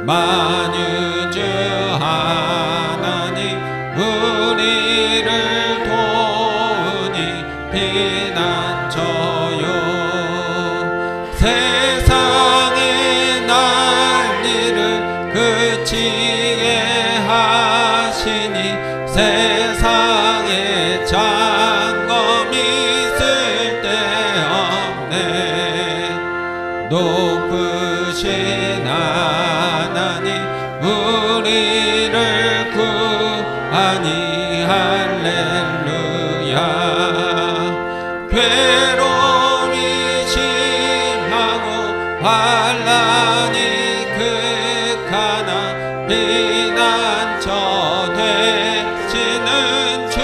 만유주 하나님 우리를 도우니 피난처요. 세상의 난리를 그치게 하시니 세상에 장검이 쓸데없네. 높으신 하나님 우리를 구하니 할렐루야. 괴로움이 심하고 환난이 극하나 피난처 되시는 주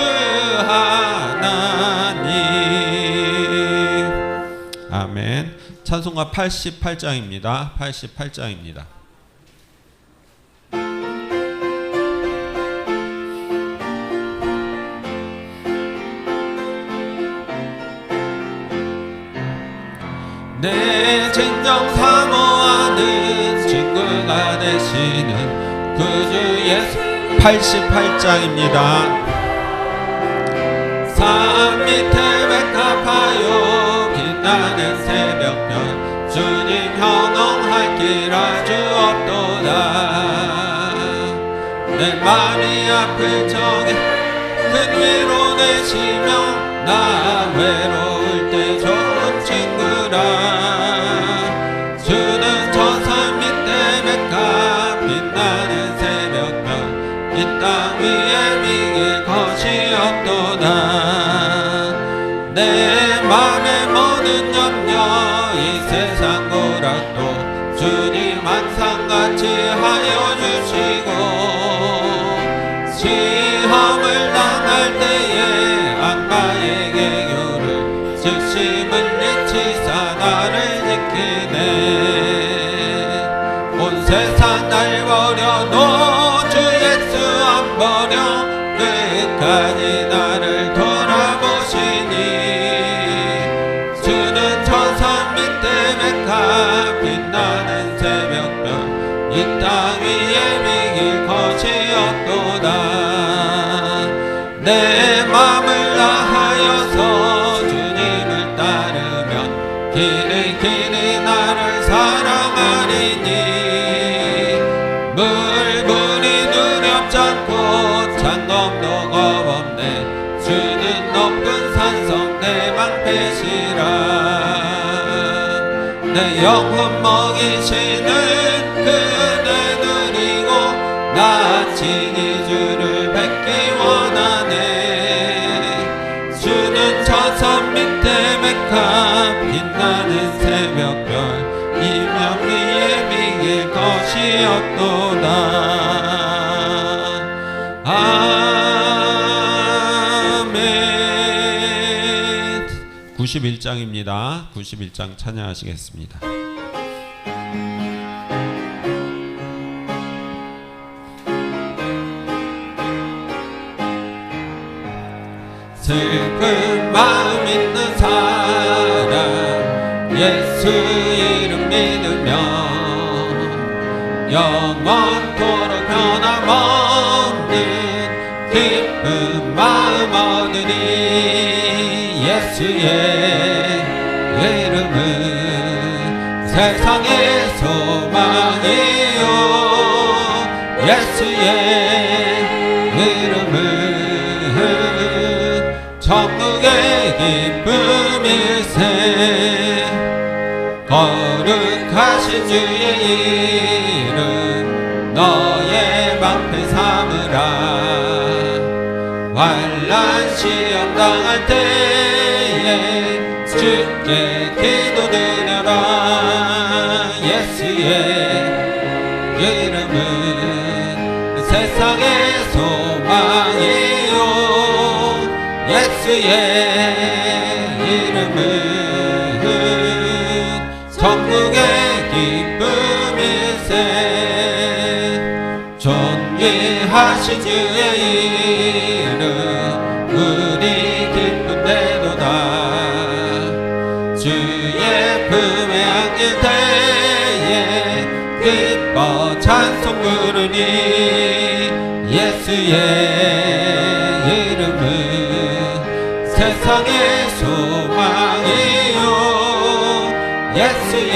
하나님. 아멘. 찬송가 88장입니다. 88장입니다. 내 진정 사모하는 친구가 되시는 구주 예수. 88장입니다. 산 밑에 백합하여 빛나는 새벽별 주님 현혹할 길 아주 없도다. 내 맘이 아플 적에 큰 위로 되시며 나 외로울 때 좋은 친구라. 주는 저 산 밑에 백합 빛나는 새벽별 이 땅 위에 비길 것이 없도다. 내 맘에 모든 염려 이 세상 고락도 주님 항상같이 하여 주시고 시험을 당할 때에 악마의 계교를 즉시 물리치사 나를 지키네. 온 세상 날 버려도 주 예수 안 버려 끝까지 나를 돌아보시니. 주는 저 산 밑에 백합 빛나는 새벽별 이 땅 위에 비길 것이 없도다. 내 맘을 다하여서 주님을 따르면 길이 나를 사랑하리니. 물불이 두렵지 않고 장검도 겁없네. 주는 높은 산성 내 방패시라. 내 영혼 먹이시는 그대 누리고 나 친히 주를 뵙기 원하네. 주는 저 산 밑에 백합 빛나는 새벽별 이면 위에 비길 것이 없도다. 아멘. 91장입니다. 91장 찬양하시겠습니다. 슬픈 마음 있는 사람 예수 이름 믿으며 영원토록 변함없는 기쁜 마음 얻으니. 예수의 이름은 세상의 소망이요. 예수의 이름은 천국의 기쁨일세. 거룩하신 주의 이름 너의 방패 삼으라. 환난 시험 당할 때에 주께 기도드려라. 예수의 이름은 세상의 소망이요. 예수의 이름은 천국의 기쁨일세. 존귀하신 주의 이름 우리 기쁜대도다. 주의 품에 안길 때에 기뻐 찬송 부르니 예수의 이름은 세상의 소망이요 예수의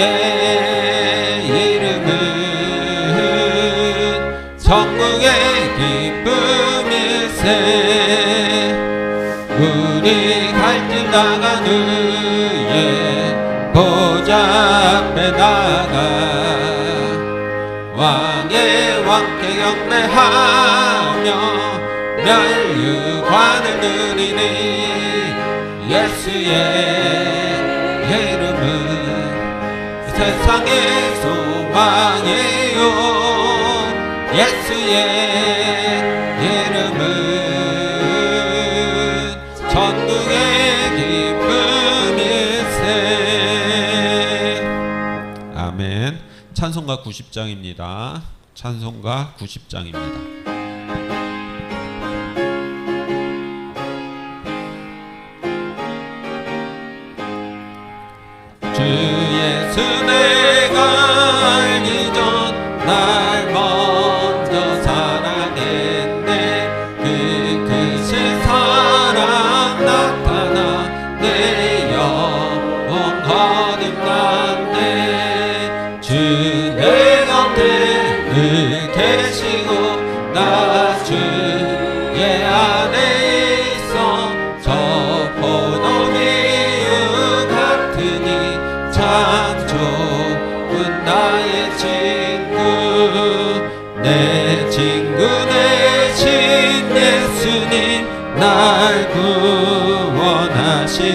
이름은 천국의 기쁨일세 우리 갈 길 나가는 예 보좌 앞에 나가 왕의 왕께 경배하며 멸류관을 누리니 예수의 이름은 세상의 소망이요 예수의 이름은 천국의 기쁨일세. 아멘. 찬송가 90장입니다. 찬송가 90장입니다. 주 예수 내가 알기 전 날 먼저 사랑했네 그 크신 사랑 나타나 내 영혼 거듭났네 주 내 곁에 늘 계시고 나 주의 안에 있어 저 포도 미유 같으니 참 좋은 나의 친구 내 친구 대신 예수님 날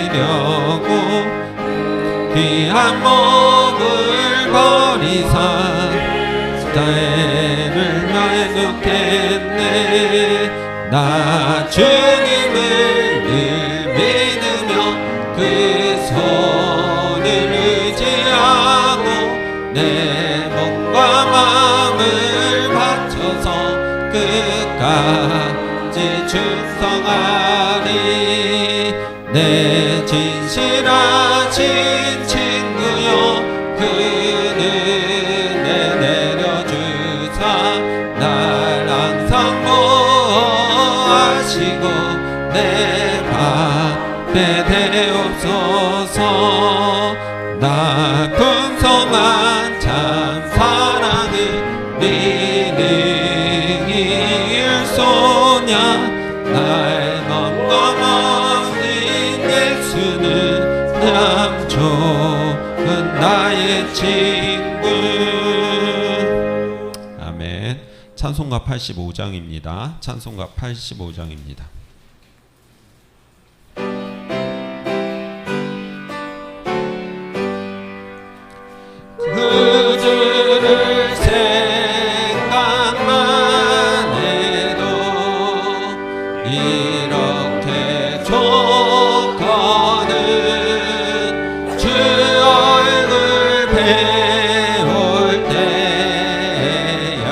구원하시려고 귀한 몸을 버리사 나를 멸육했네 나 주님을 늘 믿으며 그 손을 의지하고 내 몸과 마음을 바쳐서 끝까지 충성하리 내 진실하신 친구여 그 은혜 내려주사 날 항상 보호하시고 내 앞에 대옵소서 나 풍성한 참 사랑은 믿음이 일소냐 날 맘과 마음인 예수는 참 좋은 나의 친구. 아멘. 찬송가 85장입니다. 찬송가 85장입니다. 그 주를 생각만 해도 이렇게 좋거든 주 얼굴 배울 때야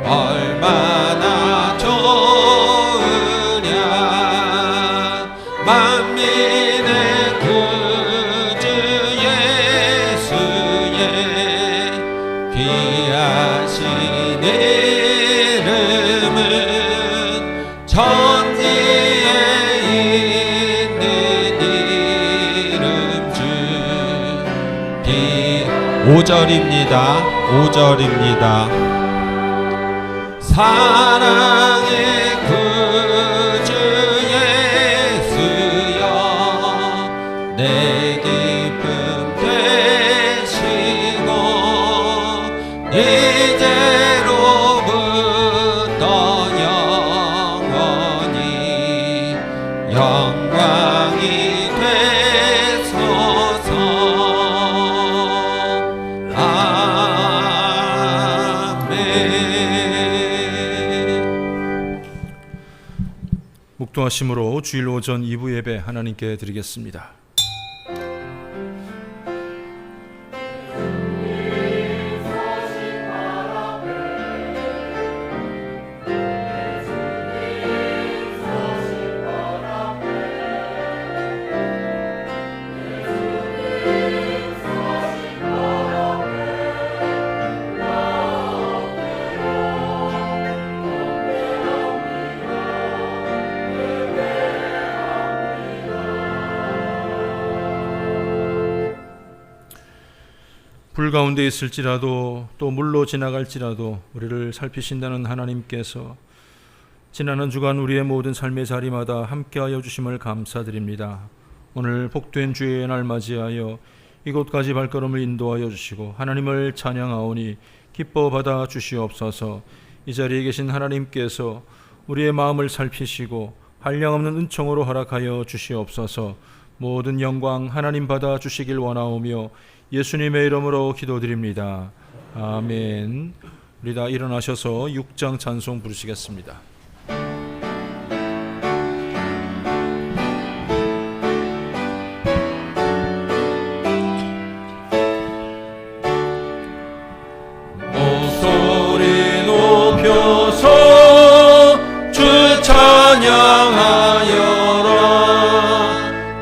얼마나 좋으랴 만민의 구주 예수의 귀하신 이름은 천지에 있는 이름 중 5절입니다. 5절입니다. 사랑의 구주 예수여 내 기쁨 되시고 이제로부터 영원히 영광이 되소서. 아멘. 묵도하심으로 주일 오전 2부 예배 하나님께 드리겠습니다. 불 가운데 있을지라도 또 물로 지나갈지라도 우리를 살피신다는 하나님께서 지나는 주간 우리의 모든 삶의 자리마다 함께하여 주심을 감사드립니다. 오늘 복된 주의 날 맞이하여 이곳까지 발걸음을 인도하여 주시고 하나님을 찬양하오니 기뻐 받아 주시옵소서. 이 자리에 계신 하나님께서 우리의 마음을 살피시고 한량없는 은총으로 허락하여 주시옵소서. 모든 영광 하나님 받아 주시길 원하오며 예수님의 이름으로 기도드립니다. 아멘. 우리 다 일어나셔서 6장 찬송 부르시겠습니다. 목소리 높여서 주 찬양하여라.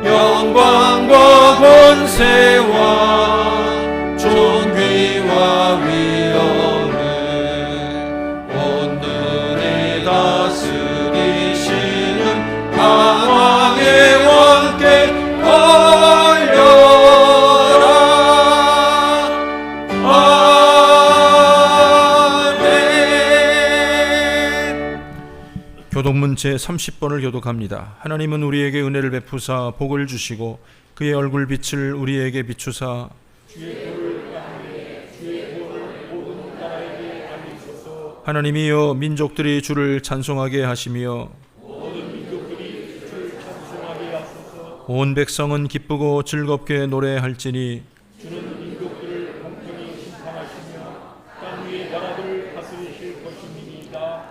영광과 권세와 존귀와 위엄을 온들을 다스리시는 만왕의 왕께 올려라. 교독문 제30번을 교독합니다. 하나님은 우리에게 은혜를 베푸사 복을 주시고 그의 얼굴빛을 우리에게 비추사 하나님이여 민족들이 주를 찬송하게 하시며 온 백성은 기쁘고 즐겁게 노래할지니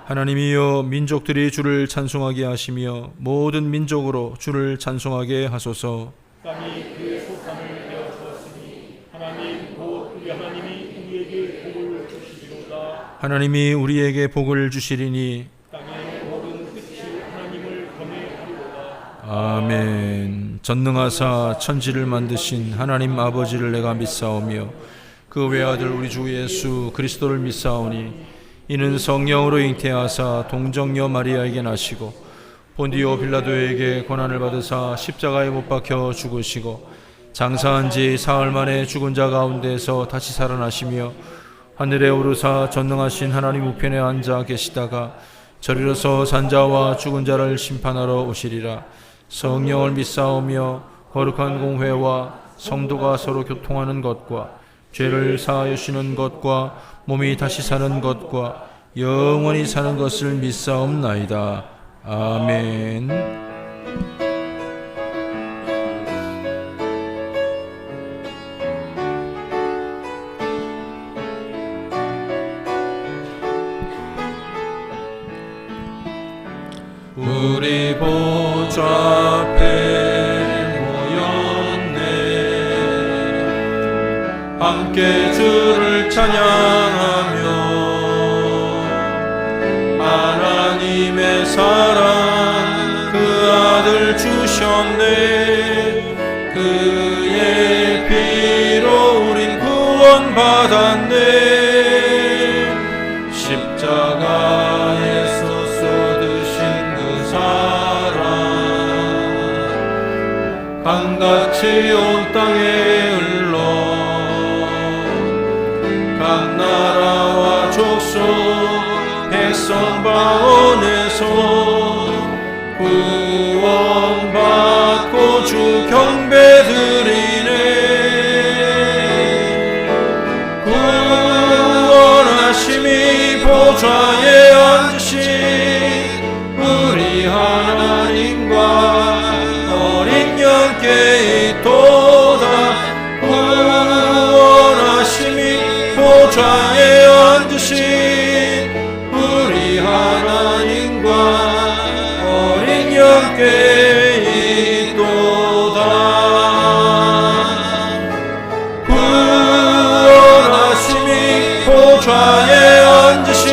하나님이여 민족들이 주를 찬송하게 하시며 모든 민족으로 주를 찬송하게 하소서. 땅이 그의 소산을 내어 주었으니 하나님 곧 우리 하나님이 우리에게 복을 주시리로다. 하나님이 우리에게 복을 주시리니 땅의 모든 끝이 하나님을 경외하리로다. 아멘. 전능하사 천지를 만드신 하나님 아버지를 내가 믿사오며 그 외아들 우리 주 예수 그리스도를 믿사오니 이는 성령으로 잉태하사 동정녀 마리아에게 나시고 본디오 빌라도에게 고난을 받으사 십자가에 못 박혀 죽으시고 장사한 지 사흘 만에 죽은 자 가운데서 다시 살아나시며 하늘에 오르사 전능하신 하나님 우편에 앉아 계시다가 저리로서 산자와 죽은 자를 심판하러 오시리라. 성령을 믿사오며 거룩한 공회와 성도가 서로 교통하는 것과 죄를 사하여 주시는 것과 몸이 다시 사는 것과 영원히 사는 것을 믿사옵나이다. 아멘. 우리 보좌 앞에 모였네. 함께 주를 찬양하며 하나님의 사랑 그 아들 주셨네. 그의 피로 우린 구원받았네. 십자가에서 쏟으신 그 사랑 강같이 온 땅에 흘러 각 나라와 족속 백성 방언에서 구원받고 주 경배드리네. 구원하심이 보좌에 앉으신 우리 하나님과 어린 양께 있도다. 구원하심이 보좌에 앉으신 우리 하나님과 어린 양께 있도다. 구원하심이 보좌에 앉으신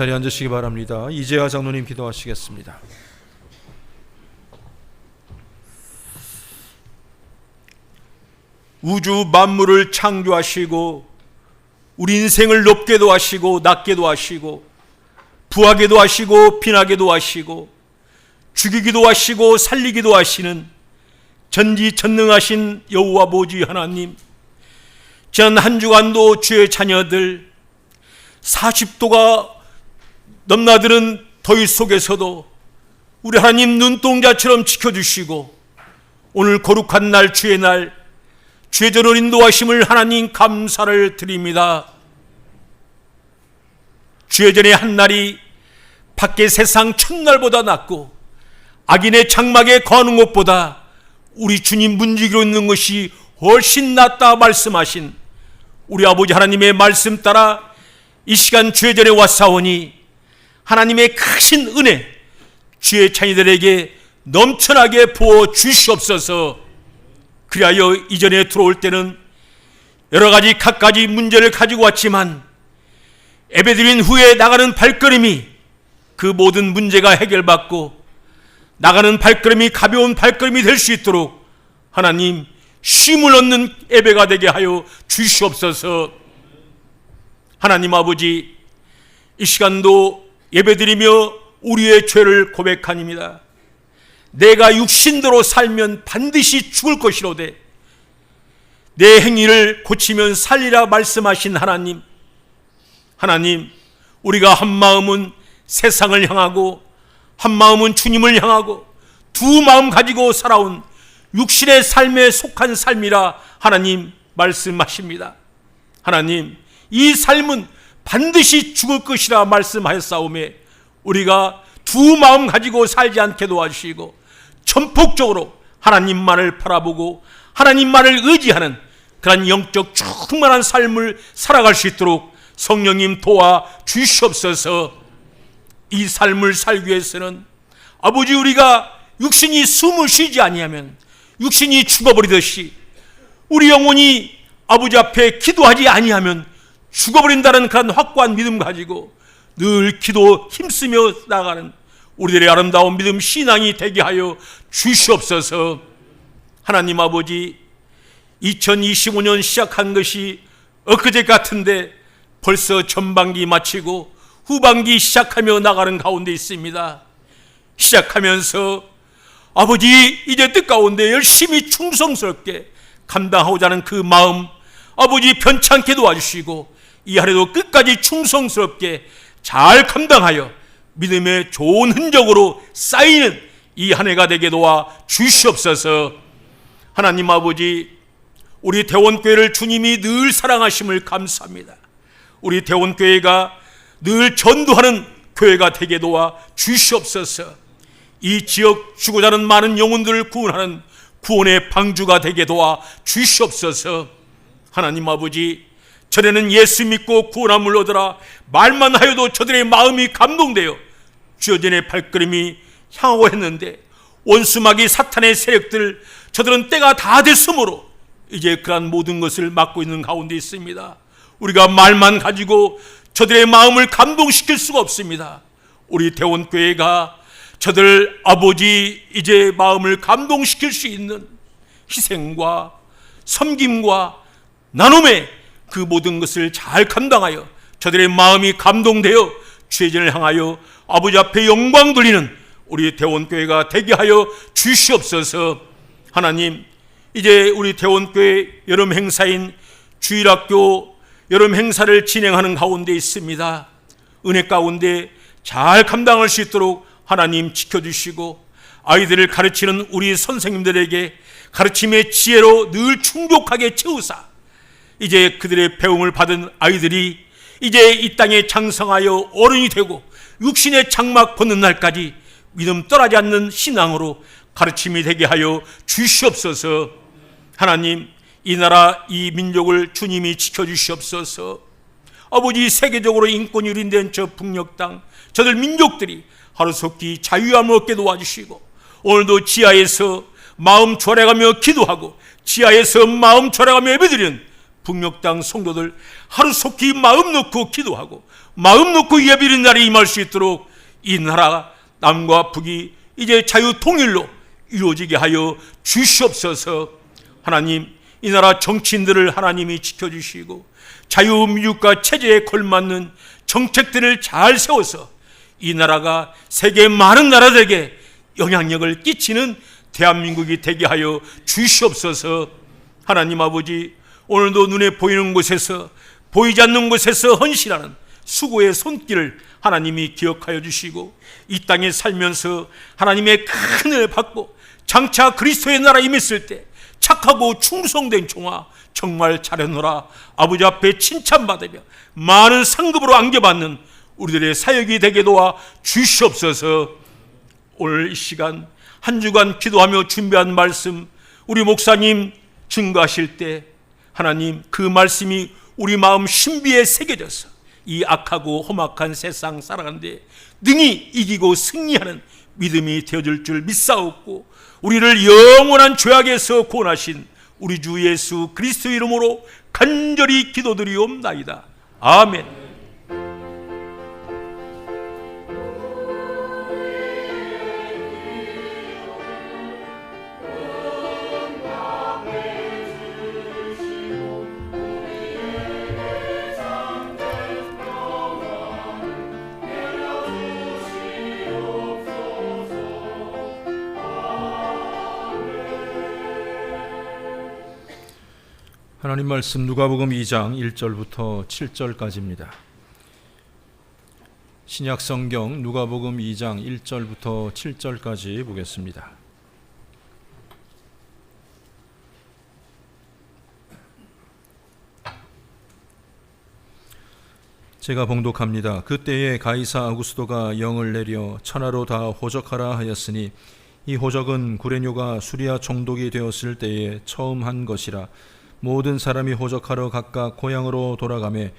자리에 앉으시기 바랍니다. 이재하 장로님 기도하시겠습니다. 우주 만물을 창조하시고 우리 인생을 높게도 하시고 낮게도 하시고 부하게도 하시고 빈하게도 하시고 죽이기도 하시고 살리기도 하시는 전지전능하신 여호와 보좌 하나님, 지난 한 주간도 주의 자녀들 40도가 넘나드는 더위 속에서도 우리 하나님 눈동자처럼 지켜주시고 오늘 거룩한 날 주의 날 주의 전을 인도하심을 하나님 감사를 드립니다. 주의 전의 한 날이 밖의 세상 첫날보다 낫고 악인의 장막에 거하는 것보다 우리 주님 문지기로 있는 것이 훨씬 낫다 말씀하신 우리 아버지 하나님의 말씀 따라 이 시간 주의 전에 왔사오니 하나님의 크신 은혜 주의 자녀들에게 넘쳐나게 부어 주시옵소서. 그리하여 이전에 들어올 때는 여러 가지 갖가지 문제를 가지고 왔지만 예배드린 후에 나가는 발걸음이 그 모든 문제가 해결받고 나가는 발걸음이 가벼운 발걸음이 될 수 있도록 하나님 쉼을 얻는 예배가 되게 하여 주시옵소서. 하나님 아버지, 이 시간도 예배드리며 우리의 죄를 고백하니이다. 내가 육신대로 살면 반드시 죽을 것이로되 내 행위를 고치면 살리라 말씀하신 하나님, 우리가 한 마음은 세상을 향하고 한 마음은 주님을 향하고 두 마음 가지고 살아온 육신의 삶에 속한 삶이라 하나님 말씀하십니다. 하나님, 이 삶은 반드시 죽을 것이라 말씀하였사오매 우리가 두 마음 가지고 살지 않게 도와주시고 전폭적으로 하나님만을 바라보고 하나님만을 의지하는 그런 영적 충만한 삶을 살아갈 수 있도록 성령님 도와 주시옵소서. 이 삶을 살기 위해서는 아버지, 우리가 육신이 숨을 쉬지 아니하면 육신이 죽어버리듯이 우리 영혼이 아버지 앞에 기도하지 아니하면 죽어버린다는 그런 확고한 믿음 가지고 늘 기도 힘쓰며 나가는 우리들의 아름다운 믿음 신앙이 되게 하여 주시옵소서. 하나님 아버지, 2025년 시작한 것이 엊그제 같은데 벌써 전반기 마치고 후반기 시작하며 나가는 가운데 있습니다. 시작하면서 아버지, 이제 뜻 가운데 열심히 충성스럽게 감당하고자 하는 그 마음 아버지 변찮게 도와주시고 이 한 해도 끝까지 충성스럽게 잘 감당하여 믿음의 좋은 흔적으로 쌓이는 이 한 해가 되게 도와 주시옵소서. 하나님 아버지, 우리 대원교회를 주님이 늘 사랑하심을 감사합니다. 우리 대원교회가 늘 전도하는 교회가 되게 도와 주시옵소서. 이 지역 죽고자 하는 많은 영혼들을 구원하는 구원의 방주가 되게 도와 주시옵소서. 하나님 아버지, 전에는 예수 믿고 구원함을 얻으라 말만 하여도 저들의 마음이 감동되어 주여전의 발걸음이 향하고 했는데 원수마귀 사탄의 세력들 저들은 때가 다 됐으므로 이제 그러한 모든 것을 맡고 있는 가운데 있습니다. 우리가 말만 가지고 저들의 마음을 감동시킬 수가 없습니다. 우리 대원교회가 저들 아버지 이제 마음을 감동시킬 수 있는 희생과 섬김과 나눔의 그 모든 것을 잘 감당하여 저들의 마음이 감동되어 주의 전을 향하여 아버지 앞에 영광 돌리는 우리 대원교회가 되게 하여 주시옵소서. 하나님, 이제 우리 대원교회 여름 행사인 주일학교 여름 행사를 진행하는 가운데 있습니다. 은혜 가운데 잘 감당할 수 있도록 하나님 지켜주시고 아이들을 가르치는 우리 선생님들에게 가르침의 지혜로 늘 충족하게 채우사 이제 그들의 배움을 받은 아이들이 이제 이 땅에 장성하여 어른이 되고 육신의 장막 벗는 날까지 믿음 떠나지 않는 신앙으로 가르침이 되게 하여 주시옵소서. 하나님, 이 나라 이 민족을 주님이 지켜주시옵소서. 아버지, 세계적으로 인권이 유린된 저 북녘 땅 저들 민족들이 하루속히 자유함을 얻게 도와주시고 오늘도 지하에서 마음 졸여가며 기도하고 지하에서 마음 졸여가며 예배드리는 북녘 땅 성도들 하루속히 마음 놓고 기도하고 마음 놓고 예비는 날이 임할 수 있도록 이 나라 남과 북이 이제 자유 통일로 이루어지게 하여 주시옵소서. 하나님, 이 나라 정치인들을 하나님이 지켜주시고 자유민주화 체제에 걸맞는 정책들을 잘 세워서 이 나라가 세계 많은 나라들에게 영향력을 끼치는 대한민국이 되게 하여 주시옵소서. 하나님 아버지, 오늘도 눈에 보이는 곳에서 보이지 않는 곳에서 헌신하는 수고의 손길을 하나님이 기억하여 주시고 이 땅에 살면서 하나님의 큰 은혜를 받고 장차 그리스도의 나라 임했을 때 착하고 충성된 종아 정말 잘해노라 아버지 앞에 칭찬받으며 많은 상급으로 안겨받는 우리들의 사역이 되게 도와 주시옵소서. 오늘 이 시간 한 주간 기도하며 준비한 말씀 우리 목사님 증거하실 때 하나님 그 말씀이 우리 마음 신비에 새겨져서 이 악하고 험악한 세상 살아가는데 능히 이기고 승리하는 믿음이 되어줄 줄 믿사옵고 우리를 영원한 죄악에서 구원하신 우리 주 예수 그리스도 이름으로 간절히 기도드리옵나이다. 아멘. 하나님 말씀 누가복음 2장 1절부터 7절까지입니다. 신약 성경 누가복음 2장 1절부터 7절까지 보겠습니다. 제가 봉독합니다. 그때에 가이사 아구스도가 영을 내려 천하로 다 호적하라 하였으니 이 호적은 구레뇨가 수리아 총독이 되었을 때에 처음 한 것이라. 모든 사람이 호적하러 각각 고향으로 돌아가매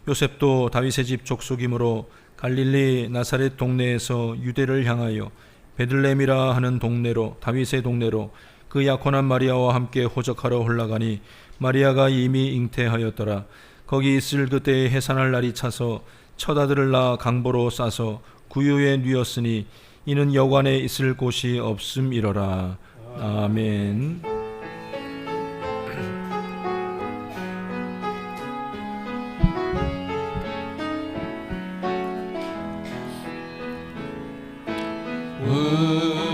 요셉도 다윗의 집 족속이므로 갈릴리 나사렛 동네에서 유대를 향하여 베들레헴이라 하는 동네로 다윗의 동네로 그 약혼한 마리아와 함께 호적하러 올라가니 마리아가 이미 잉태하였더라. 거기 있을 그때에 해산할 날이 차서 첫 아들을 낳아 강보로 싸서 구유에 누였으니 이는 여관에 있을 곳이 없음이러라. 아멘.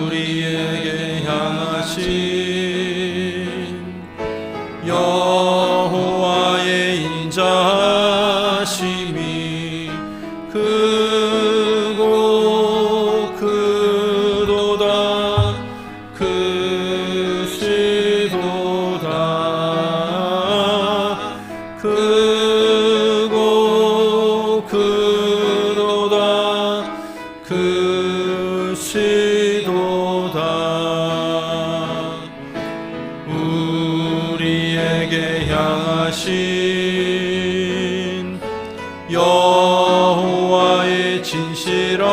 우리에게 향하신 여호와의 인자심이 크고 크도다 크시도다 크고 크도다 크시도다. 우리에게 향하신 여호와의 진실하심이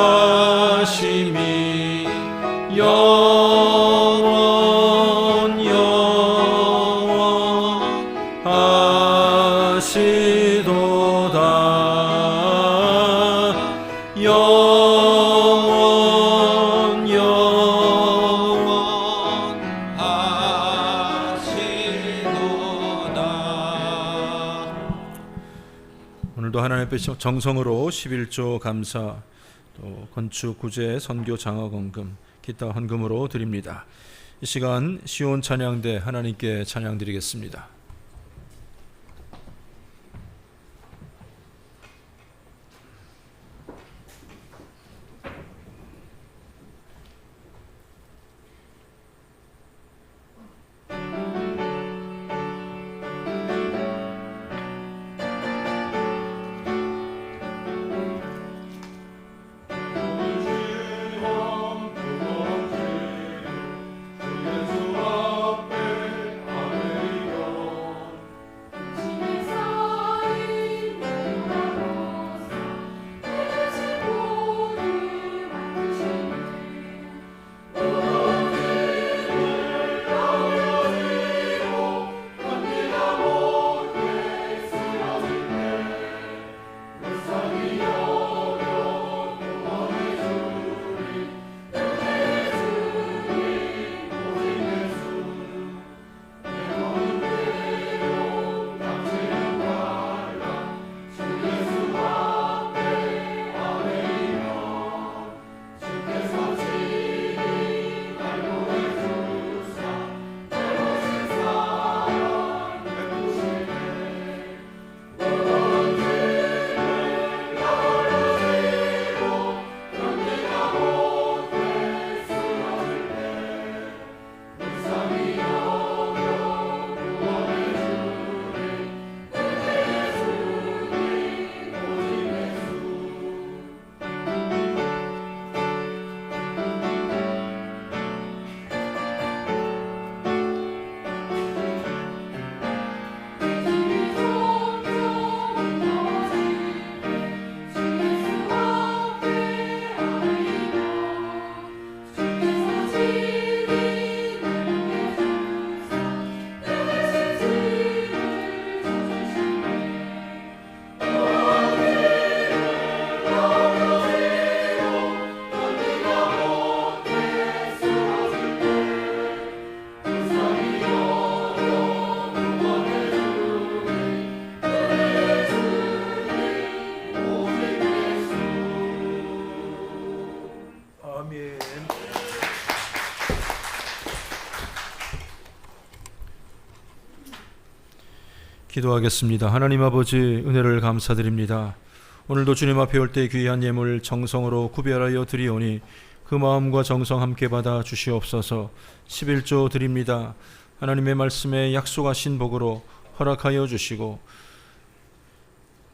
영원 하시도다. 영원 하시도다. 오늘도 하나님 앞에 정성으로 11조 감사 또 건축 구제 선교 장학원금 기타 헌금으로 드립니다. 이 시간 시온 찬양대 하나님께 찬양 드리겠습니다. 기도하겠습니다. 하나님 아버지, 은혜를 감사드립니다. 오늘도 주님 앞에 올 때 귀한 예물 정성으로 구별하여 드리오니 그 마음과 정성 함께 받아 주시옵소서. 11조 드립니다. 하나님의 말씀에 약속하신 복으로 허락하여 주시고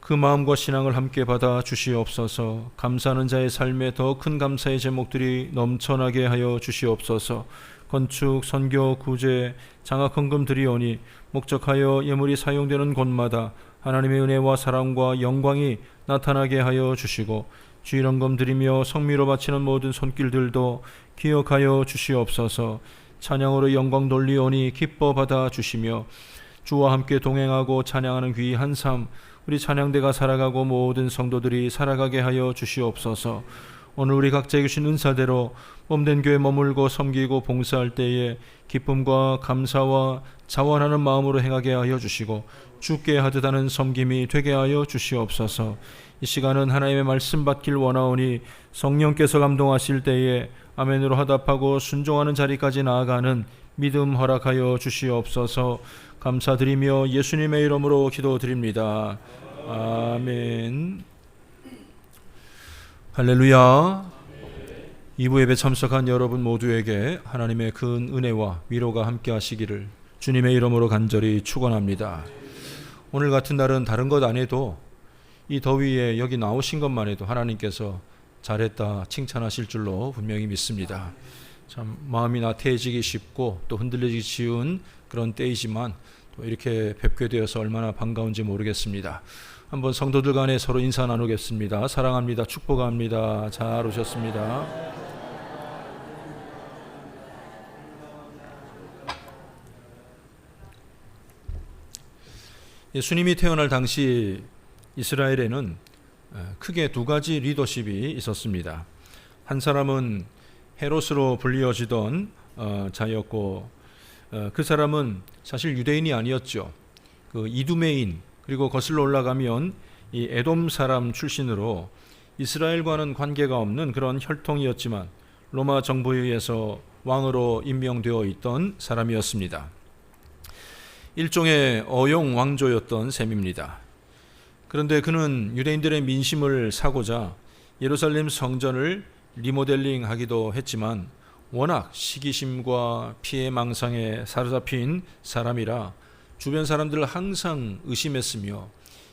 그 마음과 신앙을 함께 받아 주시옵소서. 감사하는 자의 삶에 더 큰 감사의 제목들이 넘쳐나게 하여 주시옵소서. 건축, 선교, 구제, 장학 헌금 드리오니 목적하여 예물이 사용되는 곳마다 하나님의 은혜와 사랑과 영광이 나타나게 하여 주시고 주일헌금 드리며 성미로 바치는 모든 손길들도 기억하여 주시옵소서. 찬양으로 영광 돌리오니 기뻐 받아 주시며 주와 함께 동행하고 찬양하는 귀한 삶 우리 찬양대가 살아가고 모든 성도들이 살아가게 하여 주시옵소서. 오늘 우리 각자에게 주신 은사대로 몸된 교회 머물고 섬기고 봉사할 때에 기쁨과 감사와 자원하는 마음으로 행하게 하여 주시고 주께 하듯 하는 섬김이 되게 하여 주시옵소서. 이 시간은 하나님의 말씀 받길 원하오니 성령께서 감동하실 때에 아멘으로 화답하고 순종하는 자리까지 나아가는 믿음 허락하여 주시옵소서. 감사드리며 예수님의 이름으로 기도드립니다. 아멘. 할렐루야. 2부 예배 참석한 여러분 모두에게 하나님의 큰 은혜와 위로가 함께 하시기를 주님의 이름으로 간절히 축원합니다. 오늘 같은 날은 다른 것 안 해도 이 더위에 여기 나오신 것만 해도 하나님께서 잘했다 칭찬하실 줄로 분명히 믿습니다. 참 마음이 나태해지기 쉽고 또 흔들리기 쉬운 그런 때이지만 또 이렇게 뵙게 되어서 얼마나 반가운지 모르겠습니다. 한번 성도들 간에 서로 인사 나누겠습니다. 사랑합니다. 축복합니다. 잘 오셨습니다. 예수님이 태어날 당시 이스라엘에는 크게 두 가지 리더십이 있었습니다. 한 사람은 헤롯으로 불리어지던 자였고 그 사람은 사실 유대인이 아니었죠. 그 이두메인 그리고 거슬러 올라가면 이 에돔 사람 출신으로 이스라엘과는 관계가 없는 그런 혈통이었지만 로마 정부에 의해서 왕으로 임명되어 있던 사람이었습니다. 일종의 어용 왕조였던 셈입니다. 그런데 그는 유대인들의 민심을 사고자 예루살렘 성전을 리모델링하기도 했지만 워낙 시기심과 피해망상에 사로잡힌 사람이라 주변 사람들을 항상 의심했으며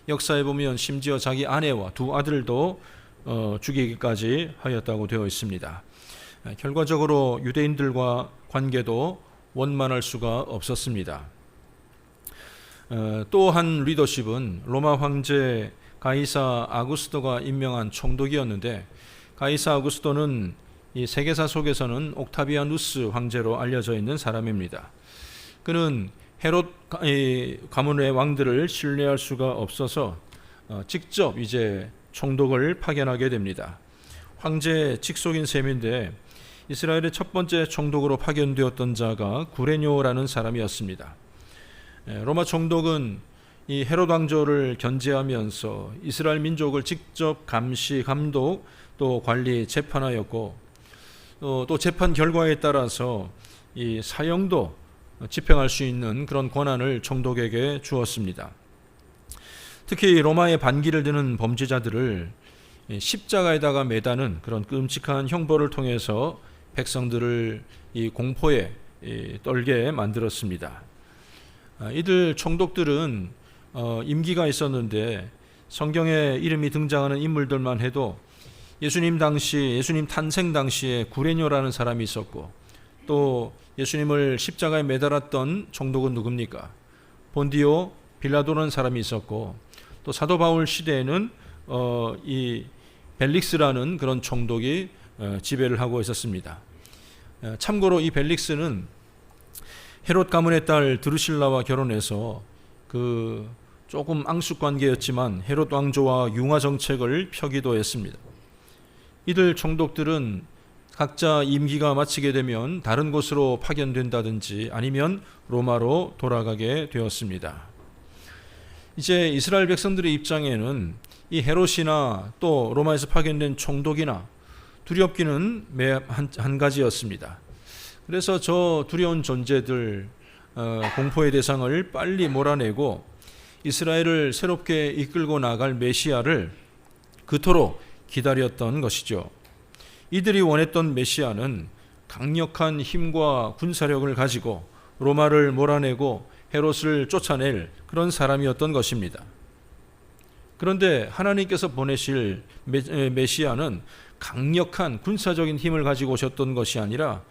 역사에 보면 심지어 자기 아내와 두 아들도 죽이기까지 하였다고 되어 있습니다. 결과적으로 유대인들과 관계도 원만할 수가 없었습니다. 또 한 리더십은 로마 황제 가이사 아구스토가 임명한 총독이었는데 가이사 아구스토는 이 세계사 속에서는 옥타비아누스 황제로 알려져 있는 사람입니다. 그는 헤롯 가문의 왕들을 신뢰할 수가 없어서 직접 이제 총독을 파견하게 됩니다. 황제 직속인 셈인데 이스라엘의 첫 번째 총독으로 파견되었던 자가 구레뇨라는 사람이었습니다. 로마 총독은 이 헤롯 왕조를 견제하면서 이스라엘 민족을 직접 감시, 감독, 또 관리, 재판하였고 또 재판 결과에 따라서 이 사형도 집행할 수 있는 그런 권한을 총독에게 주었습니다. 특히 로마의 반기를 드는 범죄자들을 십자가에다가 매다는 그런 끔찍한 형벌을 통해서 백성들을 이 공포에 떨게 만들었습니다. 이들 총독들은 임기가 있었는데 성경에 이름이 등장하는 인물들만 해도 예수님 탄생 당시에 구레뇨라는 사람이 있었고 또 예수님을 십자가에 매달았던 총독은 누굽니까? 본디오 빌라도라는 사람이 있었고 또 사도 바울 시대에는 이 벨릭스라는 그런 총독이 지배를 하고 있었습니다. 참고로 이 벨릭스는 헤롯 가문의 딸 드루실라와 결혼해서 그 조금 앙숙 관계였지만 헤롯 왕조와 융화 정책을 펴기도 했습니다. 이들 총독들은 각자 임기가 마치게 되면 다른 곳으로 파견된다든지 아니면 로마로 돌아가게 되었습니다. 이제 이스라엘 백성들의 입장에는 이 헤롯이나 또 로마에서 파견된 총독이나 두렵기는 한 가지였습니다. 그래서 저 두려운 존재들 공포의 대상을 빨리 몰아내고 이스라엘을 새롭게 이끌고 나갈 메시아를 그토록 기다렸던 것이죠. 이들이 원했던 메시아는 강력한 힘과 군사력을 가지고 로마를 몰아내고 헤롯을 쫓아낼 그런 사람이었던 것입니다. 그런데 하나님께서 보내실 메시아는 강력한 군사적인 힘을 가지고 오셨던 것이 아니라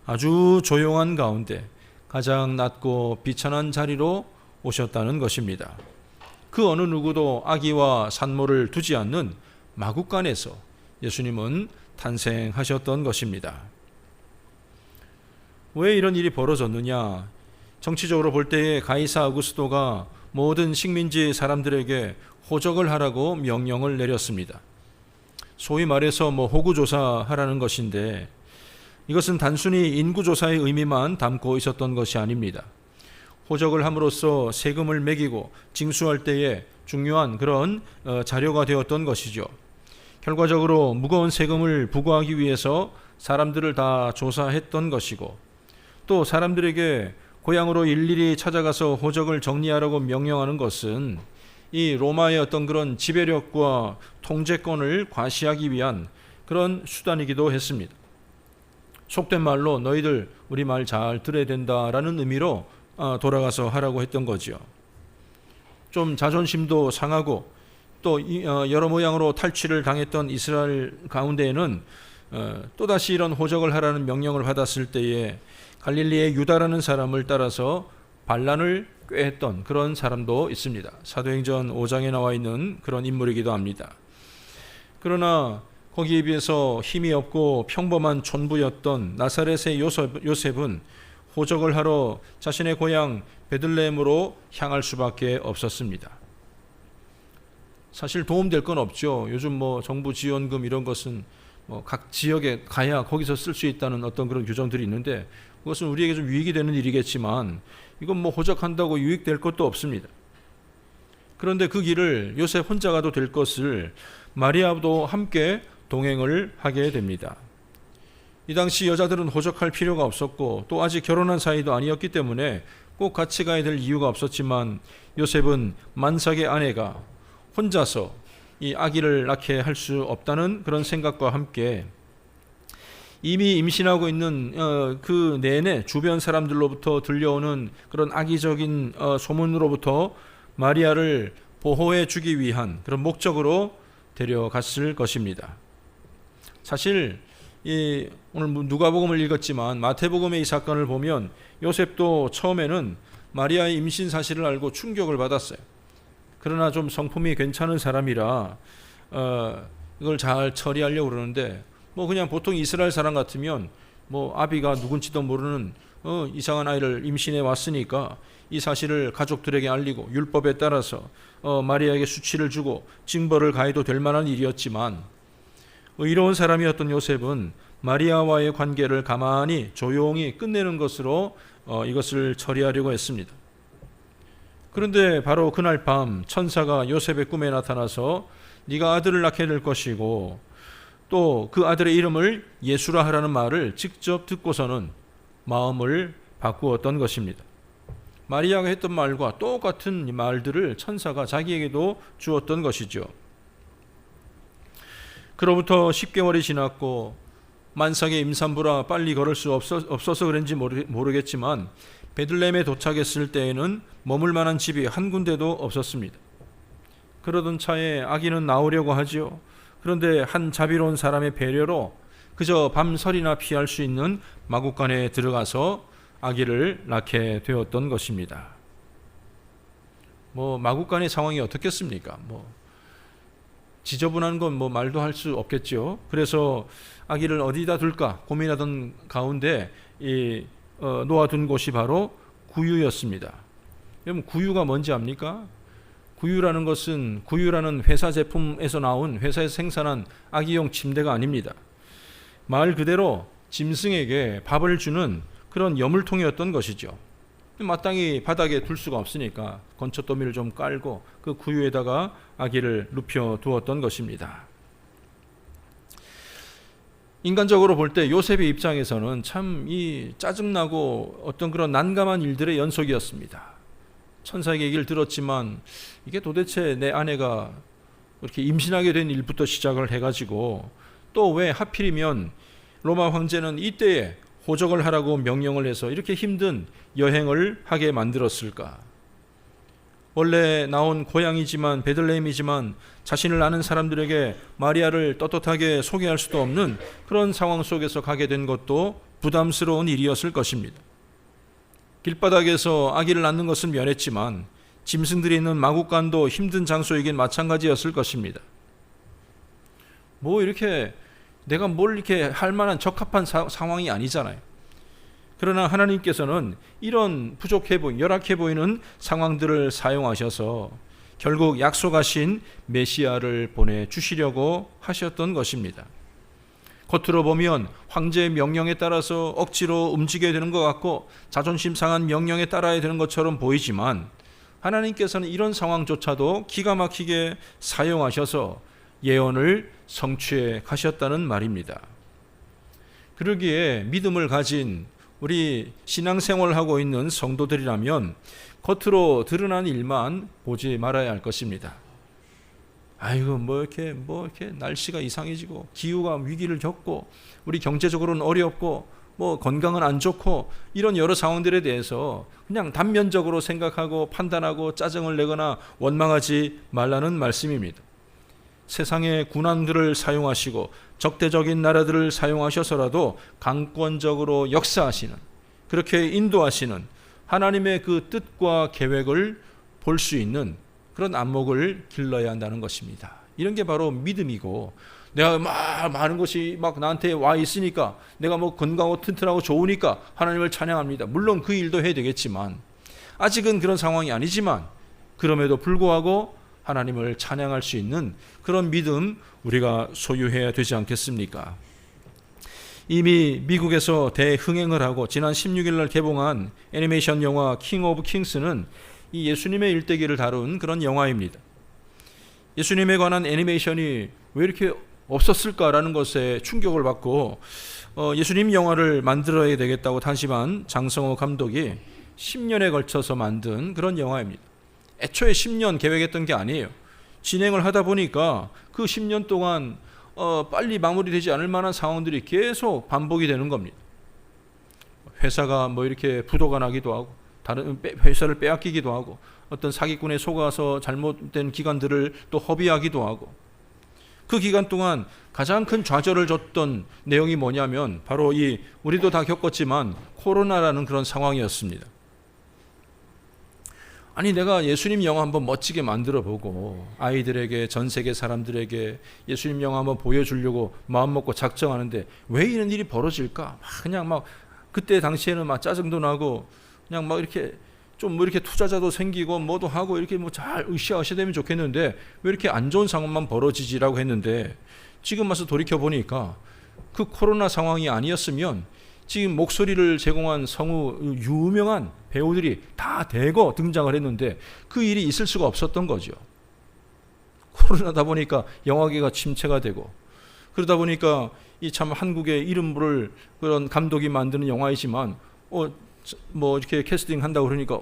아주 조용한 가운데 가장 낮고 비천한 자리로 오셨다는 것입니다. 그 어느 누구도 아기와 산모를 두지 않는 마국간에서 예수님은 탄생하셨던 것입니다. 왜 이런 일이 벌어졌느냐? 정치적으로 볼 때에 가이사 아우구스도가 모든 식민지 사람들에게 호적을 하라고 명령을 내렸습니다. 소위 말해서 호구조사하라는 것인데 이것은 단순히 인구조사의 의미만 담고 있었던 것이 아닙니다. 호적을 함으로써 세금을 매기고 징수할 때에 중요한 그런 자료가 되었던 것이죠. 결과적으로 무거운 세금을 부과하기 위해서 사람들을 다 조사했던 것이고, 또 사람들에게 고향으로 일일이 찾아가서 호적을 정리하라고 명령하는 것은 이 로마의 어떤 그런 지배력과 통제권을 과시하기 위한 그런 수단이기도 했습니다. 속된 말로 너희들 우리 말 잘 들어야 된다라는 의미로 돌아가서 하라고 했던 거죠. 좀 자존심도 상하고 또 여러 모양으로 탈취를 당했던 이스라엘 가운데에는 또다시 이런 호적을 하라는 명령을 받았을 때에 갈릴리의 유다라는 사람을 따라서 반란을 꾀했던 그런 사람도 있습니다. 사도행전 5장에 나와 있는 그런 인물이기도 합니다. 그러나 거기에 비해서 힘이 없고 평범한 촌부였던 나사렛의 요셉은 호적을 하러 자신의 고향 베들레헴으로 향할 수밖에 없었습니다. 사실 도움될 건 없죠. 요즘 정부 지원금 이런 것은 각 지역에 가야 거기서 쓸 수 있다는 어떤 그런 규정들이 있는데 그것은 우리에게 좀 유익이 되는 일이겠지만 이건 호적한다고 유익될 것도 없습니다. 그런데 그 길을 요셉 혼자 가도 될 것을 마리아도 함께 동행을 하게 됩니다. 이 당시 여자들은 호적할 필요가 없었고 또 아직 결혼한 사이도 아니었기 때문에 꼭 같이 가야 될 이유가 없었지만 요셉은 만삭의 아내가 혼자서 이 아기를 낳게 할 수 없다는 그런 생각과 함께 이미 임신하고 있는 그 내내 주변 사람들로부터 들려오는 그런 악의적인 소문으로부터 마리아를 보호해 주기 위한 그런 목적으로 데려갔을 것입니다. 사실 오늘 누가복음을 읽었지만 마태복음의 이 사건을 보면 요셉도 처음에는 마리아의 임신 사실을 알고 충격을 받았어요. 그러나 좀 성품이 괜찮은 사람이라 이걸 잘 처리하려고 그러는데 그냥 보통 이스라엘 사람 같으면 아비가 누군지도 모르는 이상한 아이를 임신해 왔으니까 이 사실을 가족들에게 알리고 율법에 따라서 마리아에게 수치를 주고 징벌을 가해도 될 만한 일이었지만 의로운 사람이었던 요셉은 마리아와의 관계를 가만히 조용히 끝내는 것으로 이것을 처리하려고 했습니다. 그런데 바로 그날 밤 천사가 요셉의 꿈에 나타나서 네가 아들을 낳게 될 것이고 또 그 아들의 이름을 예수라 하라는 말을 직접 듣고서는 마음을 바꾸었던 것입니다. 마리아가 했던 말과 똑같은 말들을 천사가 자기에게도 주었던 것이죠. 그로부터 10개월이 지났고 만삭의 임산부라 빨리 걸을 수 없어서 그런지 모르겠지만 베들레헴에 도착했을 때에는 머물 만한 집이 한 군데도 없었습니다. 그러던 차에 아기는 나오려고 하지요. 그런데 한 자비로운 사람의 배려로 그저 밤설이나 피할 수 있는 마국간에 들어가서 아기를 낳게 되었던 것입니다. 마국간의 상황이 어떻겠습니까? 지저분한 건 말도 할 수 없겠죠. 그래서 아기를 어디다 둘까 고민하던 가운데 놓아둔 곳이 바로 구유였습니다. 여러분 구유가 뭔지 압니까? 구유라는 것은 구유라는 회사 제품에서 나온 회사에서 생산한 아기용 침대가 아닙니다. 말 그대로 짐승에게 밥을 주는 그런 여물통이었던 것이죠. 마땅히 바닥에 둘 수가 없으니까 건초더미를 좀 깔고 그 구유에다가 아기를 눕혀 두었던 것입니다. 인간적으로 볼 때 요셉의 입장에서는 참 짜증나고 어떤 그런 난감한 일들의 연속이었습니다. 천사에게 얘기를 들었지만 이게 도대체 내 아내가 이렇게 임신하게 된 일부터 시작을 해가지고 또 왜 하필이면 로마 황제는 이때에 호적을 하라고 명령을 해서 이렇게 힘든 여행을 하게 만들었을까? 원래 나온 고향이지만 베들레헴이지만 자신을 아는 사람들에게 마리아를 떳떳하게 소개할 수도 없는 그런 상황 속에서 가게 된 것도 부담스러운 일이었을 것입니다. 길바닥에서 아기를 낳는 것은 면했지만 짐승들이 있는 마국간도 힘든 장소이긴 마찬가지였을 것입니다. 뭐 이렇게 내가 뭘 이렇게 할 만한 적합한 상황이 아니잖아요. 그러나 하나님께서는 이런 부족해 보이는, 열악해 보이는 상황들을 사용하셔서 결국 약속하신 메시아를 보내주시려고 하셨던 것입니다. 겉으로 보면 황제의 명령에 따라서 억지로 움직여야 되는 것 같고 자존심 상한 명령에 따라야 되는 것처럼 보이지만 하나님께서는 이런 상황조차도 기가 막히게 사용하셔서 예언을 성취해 가셨다는 말입니다. 그러기에 믿음을 가진 우리 신앙생활을 하고 있는 성도들이라면 겉으로 드러난 일만 보지 말아야 할 것입니다. 아이고 뭐 이렇게 날씨가 이상해지고 기후가 위기를 겪고 우리 경제적으로는 어렵고 뭐 건강은 안 좋고 이런 여러 상황들에 대해서 그냥 단면적으로 생각하고 판단하고 짜증을 내거나 원망하지 말라는 말씀입니다. 세상의 군왕들을 사용하시고 적대적인 나라들을 사용하셔서라도 강권적으로 역사하시는, 그렇게 인도하시는 하나님의 그 뜻과 계획을 볼 수 있는 그런 안목을 길러야 한다는 것입니다. 이런 게 바로 믿음이고, 내가 많은 것이 막 나한테 와 있으니까 내가 뭐 건강하고 튼튼하고 좋으니까 하나님을 찬양합니다. 물론 그 일도 해야 되겠지만 아직은 그런 상황이 아니지만 그럼에도 불구하고 하나님을 찬양할 수 있는 그런 믿음 우리가 소유해야 되지 않겠습니까? 이미 미국에서 대흥행을 하고 지난 16일 날 개봉한 애니메이션 영화 킹 오브 킹스는 이 예수님의 일대기를 다룬 그런 영화입니다. 예수님에 관한 애니메이션이 왜 이렇게 없었을까라는 것에 충격을 받고 예수님 영화를 만들어야 되겠다고 다시만 장성호 감독이 10년에 걸쳐서 만든 그런 영화입니다. 애초에 10년 계획했던 게 아니에요. 진행을 하다 보니까 그 10년 동안 빨리 마무리되지 않을 만한 상황들이 계속 반복이 되는 겁니다. 회사가 뭐 이렇게 부도가 나기도 하고 다른 회사를 빼앗기기도 하고 어떤 사기꾼에 속아서 잘못된 기관들을 또 허비하기도 하고, 그 기간 동안 가장 큰 좌절을 줬던 내용이 뭐냐면 바로 이 우리도 다 겪었지만 코로나라는 그런 상황이었습니다. 아니 내가 예수님 영화 한번 멋지게 만들어 보고 아이들에게 전 세계 사람들에게 예수님 영화 한번 보여주려고 마음먹고 작정하는데 왜 이런 일이 벌어질까? 그냥 막 그때 당시에는 막 짜증도 나고 그냥 막 이렇게 좀 뭐 이렇게 투자자도 생기고 뭐도 하고 이렇게 뭐 잘 으쌰으쌰 되면 좋겠는데 왜 이렇게 안 좋은 상황만 벌어지지라고 했는데, 지금 와서 돌이켜 보니까 그 코로나 상황이 아니었으면 지금 목소리를 제공한 성우 유명한 배우들이 다 대거 등장을 했는데 그 일이 있을 수가 없었던 거죠. 코로나다 보니까 영화계가 침체가 되고, 그러다 보니까 이 참 한국의 이름 부를 그런 감독이 만드는 영화이지만 뭐 이렇게 캐스팅 한다고 그러니까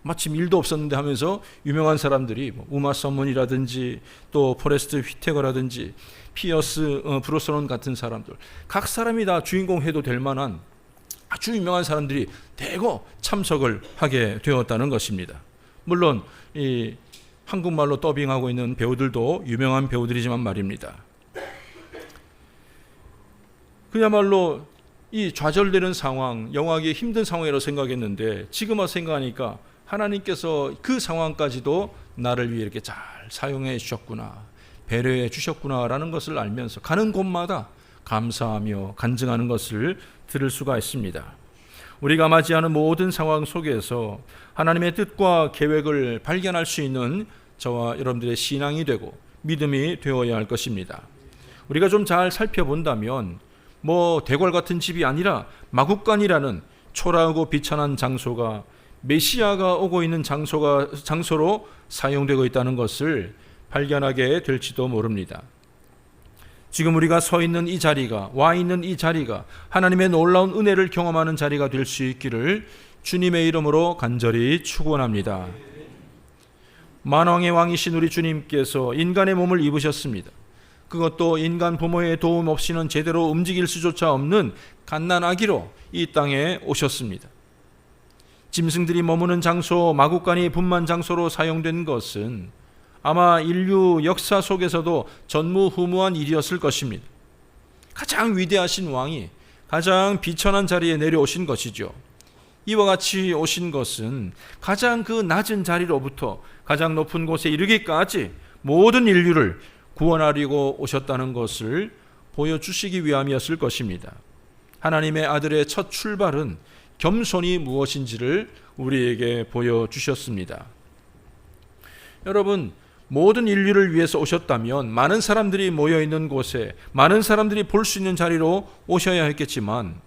마침 일도 없었는데 하면서 유명한 사람들이 뭐 우마 서먼이라든지 또 포레스트 휘테거라든지 피어스 브로스넌 같은 사람들, 각 사람이 다 주인공 해도 될 만한 아주 유명한 사람들이 대거 참석을 하게 되었다는 것입니다. 물론 이 한국말로 더빙하고 있는 배우들도 유명한 배우들이지만 말입니다. 그야말로 이 좌절되는 상황, 영화하기 힘든 상황이라고 생각했는데 지금 와서 생각하니까 하나님께서 그 상황까지도 나를 위해 이렇게 잘 사용해 주셨구나, 배려해 주셨구나라는 것을 알면서 가는 곳마다 감사하며 간증하는 것을 들을 수가 있습니다. 우리가 맞이하는 모든 상황 속에서 하나님의 뜻과 계획을 발견할 수 있는 저와 여러분들의 신앙이 되고 믿음이 되어야 할 것입니다. 우리가 좀 잘 살펴본다면 뭐 대궐 같은 집이 아니라 마국간이라는 초라하고 비천한 장소가 메시아가 오고 있는 장소로 사용되고 있다는 것을 발견하게 될지도 모릅니다. 지금 우리가 서 있는 이 자리가, 와 있는 이 자리가 하나님의 놀라운 은혜를 경험하는 자리가 될 수 있기를 주님의 이름으로 간절히 축원합니다. 만왕의 왕이신 우리 주님께서 인간의 몸을 입으셨습니다. 그것도 인간 부모의 도움 없이는 제대로 움직일 수조차 없는 갓난아기로 이 땅에 오셨습니다. 짐승들이 머무는 장소, 마구간이 분만 장소로 사용된 것은 아마 인류 역사 속에서도 전무후무한 일이었을 것입니다. 가장 위대하신 왕이 가장 비천한 자리에 내려오신 것이죠. 이와 같이 오신 것은 가장 그 낮은 자리로부터 가장 높은 곳에 이르기까지 모든 인류를 구원하려고 오셨다는 것을 보여주시기 위함이었을 것입니다. 하나님의 아들의 첫 출발은 겸손이 무엇인지를 우리에게 보여주셨습니다. 여러분, 모든 인류를 위해서 오셨다면 많은 사람들이 모여있는 곳에 많은 사람들이 볼 수 있는 자리로 오셔야 했겠지만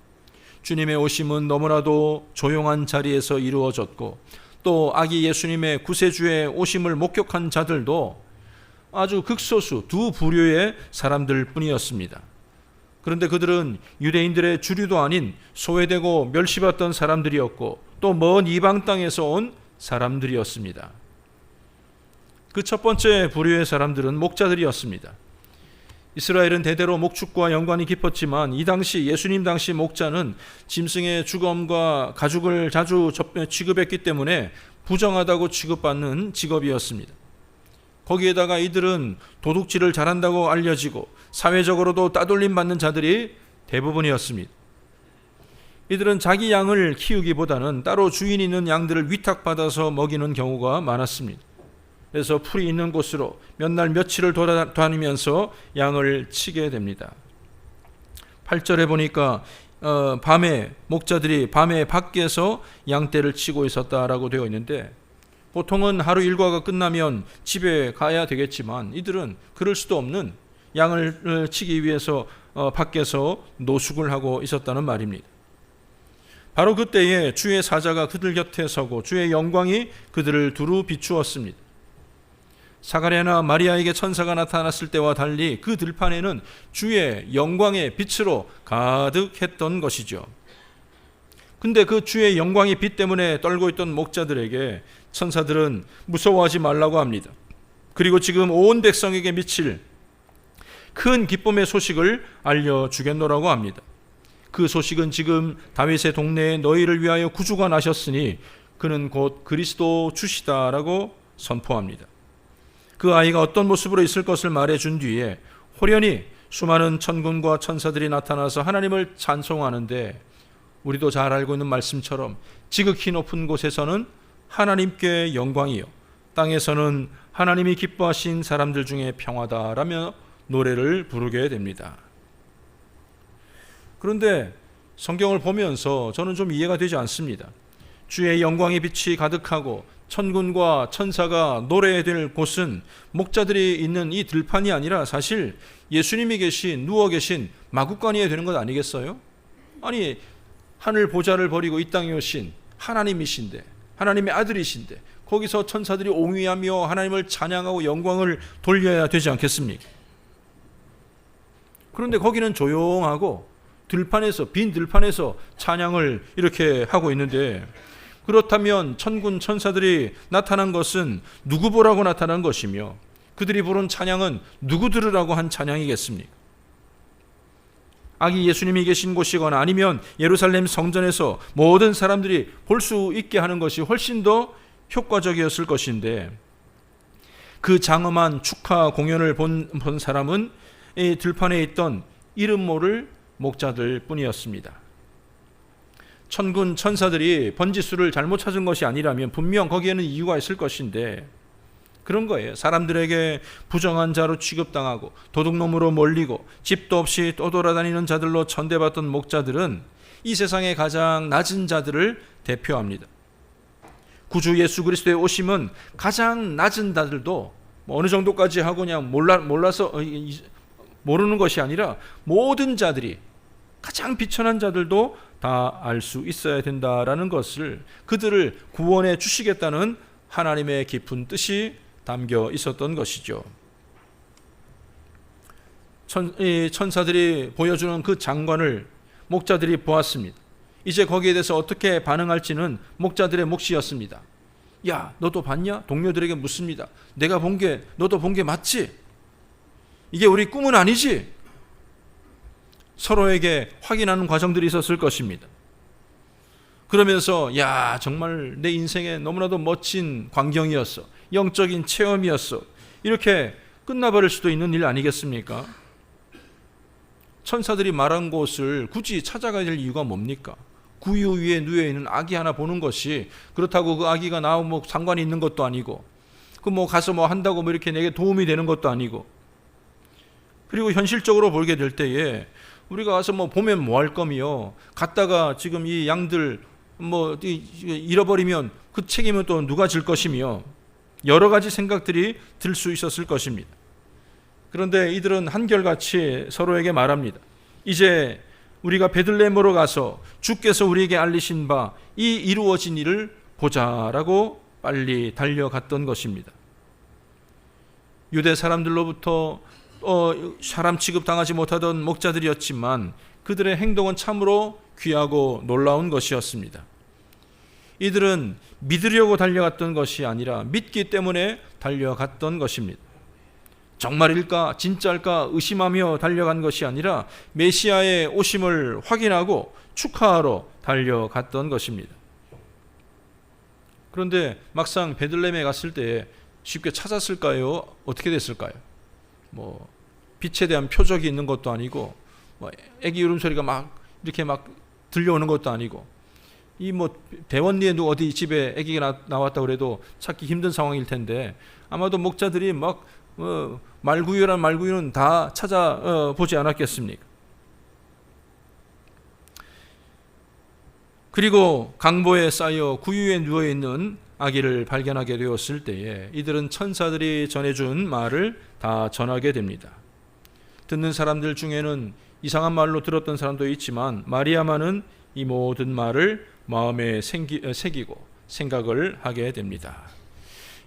주님의 오심은 너무나도 조용한 자리에서 이루어졌고 또 아기 예수님의 구세주의 오심을 목격한 자들도 아주 극소수 두 부류의 사람들 뿐이었습니다. 그런데 그들은 유대인들의 주류도 아닌 소외되고 멸시받던 사람들이었고 또 먼 이방 땅에서 온 사람들이었습니다. 그 첫 번째 부류의 사람들은 목자들이었습니다. 이스라엘은 대대로 목축과 연관이 깊었지만 이 당시 예수님 당시 목자는 짐승의 주검과 가죽을 자주 취급했기 때문에 부정하다고 취급받는 직업이었습니다. 거기에다가 이들은 도둑질을 잘한다고 알려지고 사회적으로도 따돌림 받는 자들이 대부분이었습니다. 이들은 자기 양을 키우기보다는 따로 주인 있는 양들을 위탁받아서 먹이는 경우가 많았습니다. 그래서 풀이 있는 곳으로 몇 날 며칠을 돌아다니면서 양을 치게 됩니다. 8절에 보니까 밤에 목자들이 밤에 밖에서 양떼를 치고 있었다라고 되어 있는데 보통은 하루 일과가 끝나면 집에 가야 되겠지만 이들은 그럴 수도 없는 양을 치기 위해서 밖에서 노숙을 하고 있었다는 말입니다. 바로 그때에 주의 사자가 그들 곁에 서고 주의 영광이 그들을 두루 비추었습니다. 사가랴나 마리아에게 천사가 나타났을 때와 달리 그 들판에는 주의 영광의 빛으로 가득했던 것이죠. 근데 그 주의 영광의 빛 때문에 떨고 있던 목자들에게 천사들은 무서워하지 말라고 합니다. 그리고 지금 온 백성에게 미칠 큰 기쁨의 소식을 알려주겠노라고 합니다. 그 소식은 지금 다윗의 동네에 너희를 위하여 구주가 나셨으니 그는 곧 그리스도 주시다라고 선포합니다. 그 아이가 어떤 모습으로 있을 것을 말해준 뒤에 호련히 수많은 천군과 천사들이 나타나서 하나님을 찬송하는데 우리도 잘 알고 있는 말씀처럼 지극히 높은 곳에서는 하나님께 영광이요 땅에서는 하나님이 기뻐하신 사람들 중에 평화다라며 노래를 부르게 됩니다. 그런데 성경을 보면서 저는 좀 이해가 되지 않습니다. 주의 영광의 빛이 가득하고 천군과 천사가 노래될 곳은 목자들이 있는 이 들판이 아니라 사실 예수님이 계신 누워 계신 마구간이어야 되는 것 아니겠어요? 아니 하늘 보좌를 버리고 이 땅에 오신 하나님이신데 하나님의 아들이신데 거기서 천사들이 옹위하며 하나님을 찬양하고 영광을 돌려야 되지 않겠습니까? 그런데 거기는 조용하고 들판에서 빈 들판에서 찬양을 이렇게 하고 있는데 그렇다면 천군 천사들이 나타난 것은 누구 보라고 나타난 것이며 그들이 부른 찬양은 누구 들으라고 한 찬양이겠습니까? 아기 예수님이 계신 곳이거나 아니면 예루살렘 성전에서 모든 사람들이 볼 수 있게 하는 것이 훨씬 더 효과적이었을 것인데 그 장엄한 축하 공연을 본 사람은 이 들판에 있던 이름 모를 목자들 뿐이었습니다. 천군 천사들이 번지수를 잘못 찾은 것이 아니라면 분명 거기에는 이유가 있을 것인데 그런 거예요. 사람들에게 부정한 자로 취급당하고 도둑놈으로 몰리고 집도 없이 떠돌아다니는 자들로 천대받던 목자들은 이 세상의 가장 낮은 자들을 대표합니다. 구주 예수 그리스도의 오심은 가장 낮은 자들도 어느 정도까지 하고 그냥 몰라서 모르는 것이 아니라 모든 자들이 가장 비천한 자들도 다 알 수 있어야 된다라는 것을 그들을 구원해 주시겠다는 하나님의 깊은 뜻이 담겨 있었던 것이죠. 천사들이 보여주는 그 장관을 목자들이 보았습니다. 이제 거기에 대해서 어떻게 반응할지는 목자들의 몫이었습니다. 야, 너도 봤냐? 동료들에게 묻습니다. 내가 본 게, 너도 본 게 맞지? 이게 우리 꿈은 아니지? 서로에게 확인하는 과정들이 있었을 것입니다. 그러면서 야, 정말 내 인생에 너무나도 멋진 광경이었어. 영적인 체험이었어. 이렇게 끝나버릴 수도 있는 일 아니겠습니까? 천사들이 말한 곳을 굳이 찾아가야 될 이유가 뭡니까? 구유 위에 누워있는 아기 하나 보는 것이 그렇다고 그 아기가 나오면 뭐 상관이 있는 것도 아니고 그 뭐 가서 뭐 한다고 뭐 이렇게 내게 도움이 되는 것도 아니고 그리고 현실적으로 보게 될 때에 우리가 가서 뭐 보면 뭐 할 거며 갔다가 지금 이 양들 뭐 잃어버리면 그 책임은 또 누가 질 것이며 여러 가지 생각들이 들 수 있었을 것입니다. 그런데 이들은 한결같이 서로에게 말합니다. 이제 우리가 베들레헴으로 가서 주께서 우리에게 알리신 바 이 이루어진 일을 보자라고 빨리 달려갔던 것입니다. 유대 사람들로부터 사람 취급당하지 못하던 목자들이었지만 그들의 행동은 참으로 귀하고 놀라운 것이었습니다. 이들은 믿으려고 달려갔던 것이 아니라 믿기 때문에 달려갔던 것입니다. 정말일까 진짜일까 의심하며 달려간 것이 아니라 메시아의 오심을 확인하고 축하하러 달려갔던 것입니다. 그런데 막상 베들레헴에 갔을 때 쉽게 찾았을까요? 어떻게 됐을까요? 뭐 빛에 대한 표적이 있는 것도 아니고 뭐 애기 울음소리가 막 이렇게 막 들려오는 것도 아니고 이 뭐 대원리에 어디 집에 애기가 나왔다 그래도 찾기 힘든 상황일 텐데 아마도 목자들이 막 말구유란 말구유는 다 찾아보지 않았겠습니까? 그리고 강보에 쌓여 구유에 누워있는 아기를 발견하게 되었을 때에 이들은 천사들이 전해준 말을 다 전하게 됩니다. 듣는 사람들 중에는 이상한 말로 들었던 사람도 있지만 마리아만은 이 모든 말을 마음에 새기고 생각을 하게 됩니다.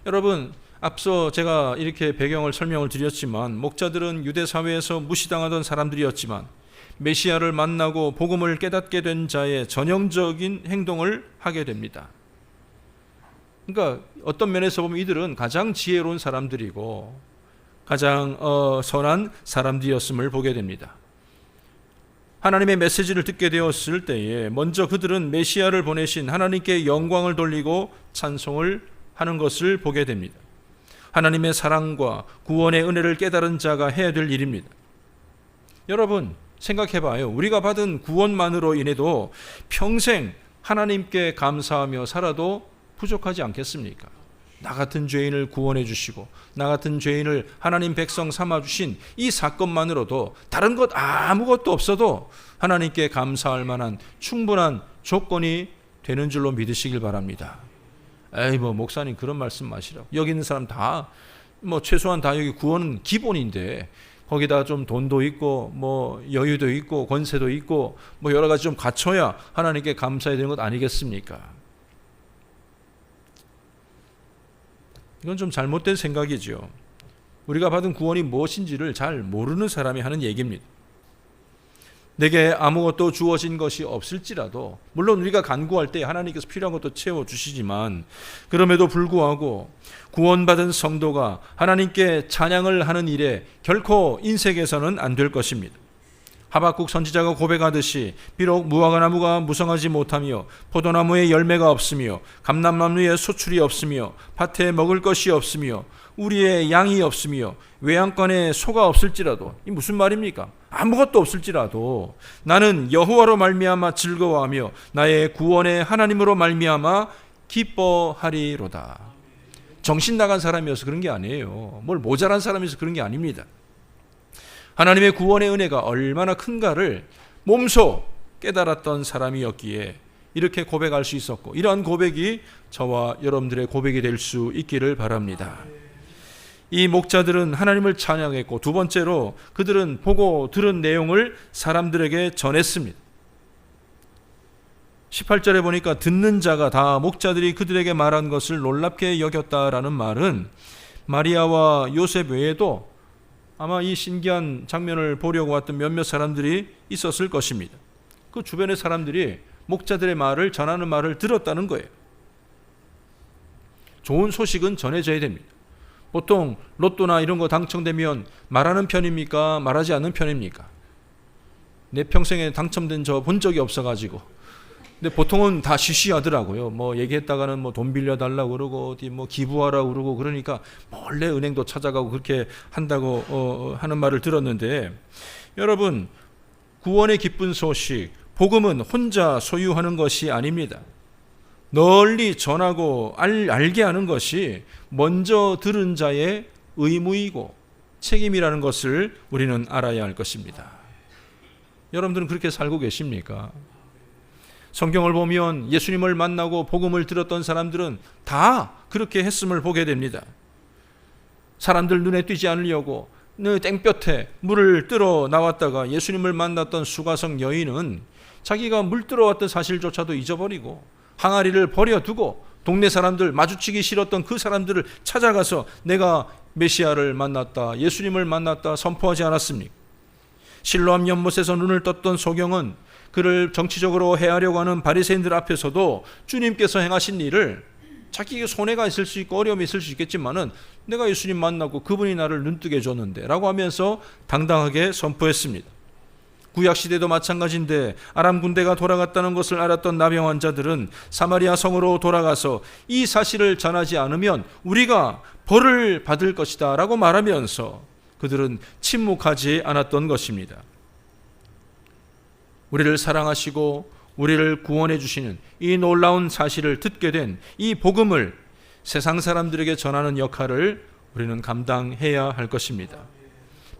여러분, 앞서 제가 이렇게 배경을 설명을 드렸지만 목자들은 유대 사회에서 무시당하던 사람들이었지만 메시아를 만나고 복음을 깨닫게 된 자의 전형적인 행동을 하게 됩니다. 그러니까 어떤 면에서 보면 이들은 가장 지혜로운 사람들이고 가장 선한 사람들이었음을 보게 됩니다. 하나님의 메시지를 듣게 되었을 때에 먼저 그들은 메시아를 보내신 하나님께 영광을 돌리고 찬송을 하는 것을 보게 됩니다. 하나님의 사랑과 구원의 은혜를 깨달은 자가 해야 될 일입니다. 여러분 생각해봐요. 우리가 받은 구원만으로 인해도 평생 하나님께 감사하며 살아도 부족하지 않겠습니까? 나 같은 죄인을 구원해 주시고 나 같은 죄인을 하나님 백성 삼아 주신 이 사건만으로도 다른 것 아무것도 없어도 하나님께 감사할 만한 충분한 조건이 되는 줄로 믿으시길 바랍니다. 에이 뭐 목사님 그런 말씀 마시라고. 여기 있는 사람 다 뭐 최소한 다 여기 구원은 기본인데 거기다 좀 돈도 있고 뭐 여유도 있고 권세도 있고 뭐 여러 가지 좀 갖춰야 하나님께 감사해야 되는 것 아니겠습니까? 이건 좀 잘못된 생각이죠. 우리가 받은 구원이 무엇인지를 잘 모르는 사람이 하는 얘기입니다. 내게 아무것도 주어진 것이 없을지라도 물론 우리가 간구할 때 하나님께서 필요한 것도 채워주시지만 그럼에도 불구하고 구원받은 성도가 하나님께 찬양을 하는 일에 결코 인색해서는 안 될 것입니다. 하박국 선지자가 고백하듯이 비록 무화과나무가 무성하지 못하며 포도나무에 열매가 없으며 감람나무에 소출이 없으며 밭에 먹을 것이 없으며 우리의 양이 없으며 외양간에 소가 없을지라도 이 무슨 말입니까? 아무것도 없을지라도 나는 여호와로 말미암아 즐거워하며 나의 구원의 하나님으로 말미암아 기뻐하리로다. 정신 나간 사람이어서 그런 게 아니에요. 뭘 모자란 사람이어서 그런 게 아닙니다. 하나님의 구원의 은혜가 얼마나 큰가를 몸소 깨달았던 사람이었기에 이렇게 고백할 수 있었고 이러한 고백이 저와 여러분들의 고백이 될 수 있기를 바랍니다. 이 목자들은 하나님을 찬양했고 두 번째로 그들은 보고 들은 내용을 사람들에게 전했습니다. 18절에 보니까 듣는 자가 다 목자들이 그들에게 말한 것을 놀랍게 여겼다라는 말은 마리아와 요셉 외에도 아마 이 신기한 장면을 보려고 왔던 몇몇 사람들이 있었을 것입니다. 그 주변의 사람들이 목자들의 말을 전하는 말을 들었다는 거예요. 좋은 소식은 전해져야 됩니다. 보통 로또나 이런 거 당첨되면 말하는 편입니까? 말하지 않는 편입니까? 내 평생에 당첨된 저 본 적이 없어가지고. 근데 보통은 다 쉬쉬하더라고요. 뭐 얘기했다가는 뭐 돈 빌려달라고 그러고 어디 뭐 기부하라고 그러고 그러니까 몰래 은행도 찾아가고 그렇게 한다고 하는 말을 들었는데, 여러분, 구원의 기쁜 소식, 복음은 혼자 소유하는 것이 아닙니다. 널리 전하고 알게 하는 것이 먼저 들은 자의 의무이고 책임이라는 것을 우리는 알아야 할 것입니다. 여러분들은 그렇게 살고 계십니까? 성경을 보면 예수님을 만나고 복음을 들었던 사람들은 다 그렇게 했음을 보게 됩니다. 사람들 눈에 띄지 않으려고 땡볕에 물을 뜨러 나왔다가 예수님을 만났던 수가성 여인은 자기가 물 뜨러 왔던 사실조차도 잊어버리고 항아리를 버려두고 동네 사람들, 마주치기 싫었던 그 사람들을 찾아가서 내가 메시아를 만났다, 예수님을 만났다 선포하지 않았습니까? 실로암 연못에서 눈을 떴던 소경은 그를 정치적으로 해하려고 하는 바리새인들 앞에서도 주님께서 행하신 일을, 자기에게 손해가 있을 수 있고 어려움이 있을 수 있겠지만은 내가 예수님 만나고 그분이 나를 눈뜨게 해줬는데 라고 하면서 당당하게 선포했습니다. 구약시대도 마찬가지인데 아람 군대가 돌아갔다는 것을 알았던 나병 환자들은 사마리아 성으로 돌아가서 이 사실을 전하지 않으면 우리가 벌을 받을 것이다 라고 말하면서 그들은 침묵하지 않았던 것입니다. 우리를 사랑하시고 우리를 구원해 주시는 이 놀라운 사실을 듣게 된 이 복음을 세상 사람들에게 전하는 역할을 우리는 감당해야 할 것입니다.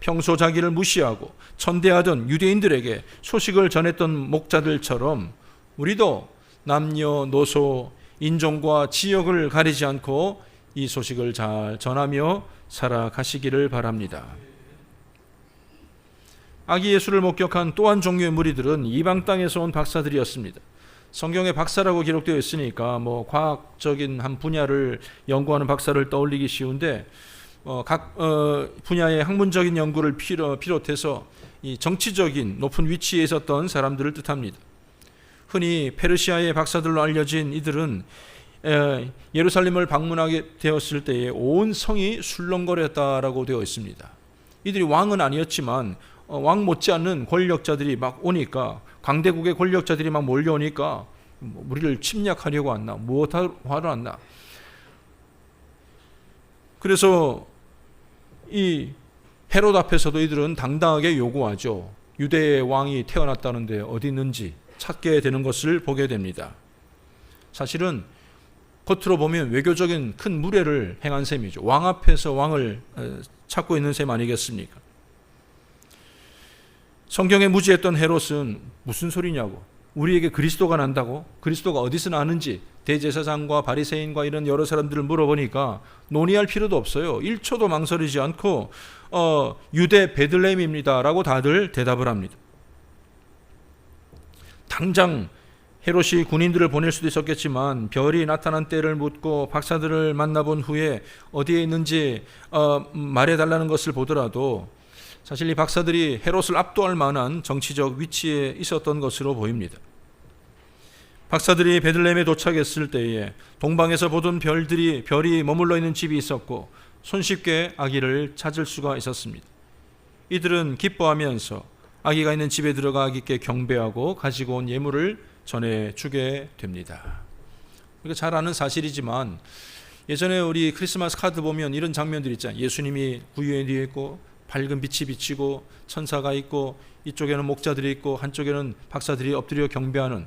평소 자기를 무시하고 천대하던 유대인들에게 소식을 전했던 목자들처럼 우리도 남녀노소, 인종과 지역을 가리지 않고 이 소식을 잘 전하며 살아가시기를 바랍니다. 아기 예수를 목격한 또 한 종류의 무리들은 이방 땅에서 온 박사들이었습니다. 성경에 박사라고 기록되어 있으니까 뭐 과학적인 한 분야를 연구하는 박사를 떠올리기 쉬운데 각 분야의 학문적인 연구를 비롯해서 이 정치적인 높은 위치에 있었던 사람들을 뜻합니다. 흔히 페르시아의 박사들로 알려진 이들은 예루살렘을 방문하게 되었을 때에 온 성이 술렁거렸다라고 되어 있습니다. 이들이 왕은 아니었지만 왕 못지않는 권력자들이 막 오니까, 강대국의 권력자들이 막 몰려오니까 우리를 침략하려고 왔나, 무엇하러 왔나. 그래서 이 헤롯 앞에서도 이들은 당당하게 요구하죠. 유대의 왕이 태어났다는데 어디 있는지 찾게 되는 것을 보게 됩니다. 사실은 겉으로 보면 외교적인 큰 무례를 행한 셈이죠. 왕 앞에서 왕을 찾고 있는 셈 아니겠습니까? 성경에 무지했던 헤롯은 무슨 소리냐고, 우리에게 그리스도가 난다고? 그리스도가 어디서 나는지 대제사장과 바리새인과 이런 여러 사람들을 물어보니까 논의할 필요도 없어요. 1초도 망설이지 않고 유대 베들레헴입니다 라고 다들 대답을 합니다. 당장 헤롯이 군인들을 보낼 수도 있었겠지만 별이 나타난 때를 묻고 박사들을 만나본 후에 어디에 있는지 말해달라는 것을 보더라도 사실 이 박사들이 헤롯을 압도할 만한 정치적 위치에 있었던 것으로 보입니다. 박사들이 베들레헴에 도착했을 때에 동방에서 보던 별이 머물러 있는 집이 있었고 손쉽게 아기를 찾을 수가 있었습니다. 이들은 기뻐하면서 아기가 있는 집에 들어가 아기께 경배하고 가지고 온 예물을 전해주게 됩니다. 우리가 잘 아는 사실이지만 예전에 우리 크리스마스 카드 보면 이런 장면들 있잖아요. 예수님이 구유에 뒤에 있고 밝은 빛이 비치고 천사가 있고 이쪽에는 목자들이 있고 한쪽에는 박사들이 엎드려 경배하는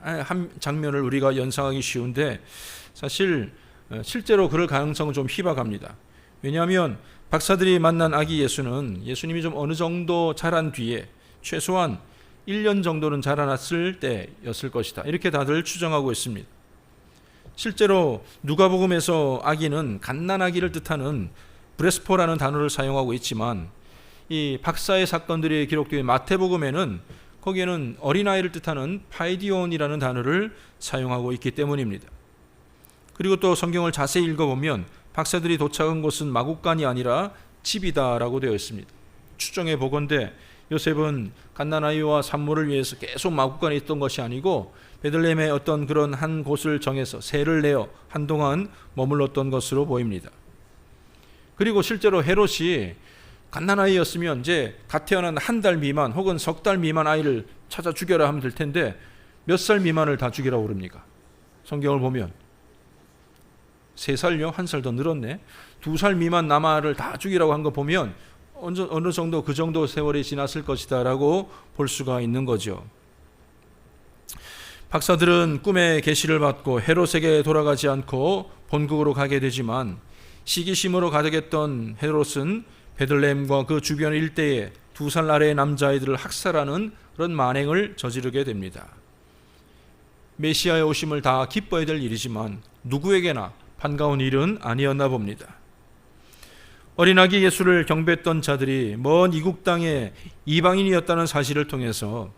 한 장면을 우리가 연상하기 쉬운데 사실 실제로 그럴 가능성은 좀 희박합니다. 왜냐하면 박사들이 만난 아기 예수는 예수님이 좀 어느 정도 자란 뒤에 최소한 1년 정도는 자라났을 때였을 것이다, 이렇게 다들 추정하고 있습니다. 실제로 누가복음에서 아기는 갓난아기를 뜻하는 브레스포라는 단어를 사용하고 있지만 이 박사의 사건들이 기록되어 있는 마태복음에는 거기에는 어린아이를 뜻하는 파이디온이라는 단어를 사용하고 있기 때문입니다. 그리고 또 성경을 자세히 읽어보면 박사들이 도착한 곳은 마국간이 아니라 집이다라고 되어 있습니다. 추정해 보건대 요셉은 갓난아이와 산모를 위해서 계속 마국간에 있던 것이 아니고 베들레헴의 어떤 그런 한 곳을 정해서 세를 내어 한동안 머물렀던 것으로 보입니다. 그리고 실제로 헤롯이 갓난아이였으면 이제 갓 태어난 한 달 미만 혹은 석 달 미만 아이를 찾아 죽여라 하면 될 텐데 몇 살 미만을 다 죽이라고 그럽니까? 성경을 보면 3살요? 1살 더 늘었네. 2살 미만 남아를 다 죽이라고 한 거 보면 어느 정도 그 정도 세월이 지났을 것이다 라고 볼 수가 있는 거죠. 박사들은 꿈의 계시를 받고 헤롯에게 돌아가지 않고 본국으로 가게 되지만 시기심으로 가득했던 헤롯은 베들레헴과 그 주변 일대에 2살 아래의 남자아이들을 학살하는 그런 만행을 저지르게 됩니다. 메시아의 오심을 다 기뻐해야 될 일이지만 누구에게나 반가운 일은 아니었나 봅니다. 어린아기 예수를 경배했던 자들이 먼 이국 땅의 이방인이었다는 사실을 통해서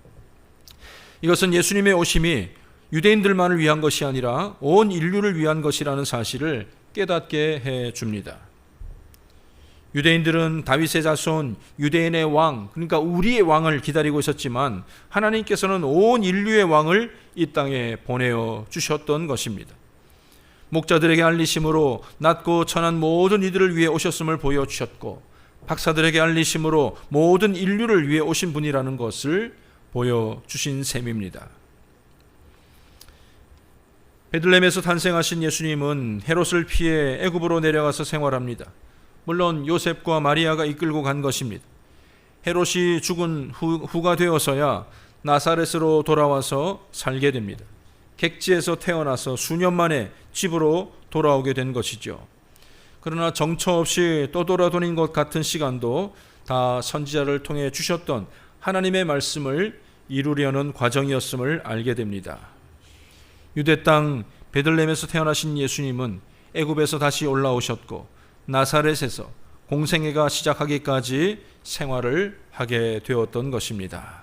이것은 예수님의 오심이 유대인들만을 위한 것이 아니라 온 인류를 위한 것이라는 사실을 깨닫게 해줍니다. 유대인들은 다윗의 자손, 유대인의 왕, 그러니까 우리의 왕을 기다리고 있었지만 하나님께서는 온 인류의 왕을 이 땅에 보내어 주셨던 것입니다. 목자들에게 알리심으로 낮고 천한 모든 이들을 위해 오셨음을 보여주셨고 박사들에게 알리심으로 모든 인류를 위해 오신 분이라는 것을 보여주신 셈입니다. 베들레헴에서 탄생하신 예수님은 헤롯을 피해 애굽으로 내려가서 생활합니다. 물론 요셉과 마리아가 이끌고 간 것입니다. 헤롯이 죽은 후가 되어서야 나사렛으로 돌아와서 살게 됩니다. 객지에서 태어나서 수년 만에 집으로 돌아오게 된 것이죠. 그러나 정처 없이 떠돌아다닌 것 같은 시간도 다 선지자를 통해 주셨던 하나님의 말씀을 이루려는 과정이었음을 알게 됩니다. 유대 땅 베들레헴에서 태어나신 예수님은 애굽에서 다시 올라오셨고 나사렛에서 공생애가 시작하기까지 생활을 하게 되었던 것입니다.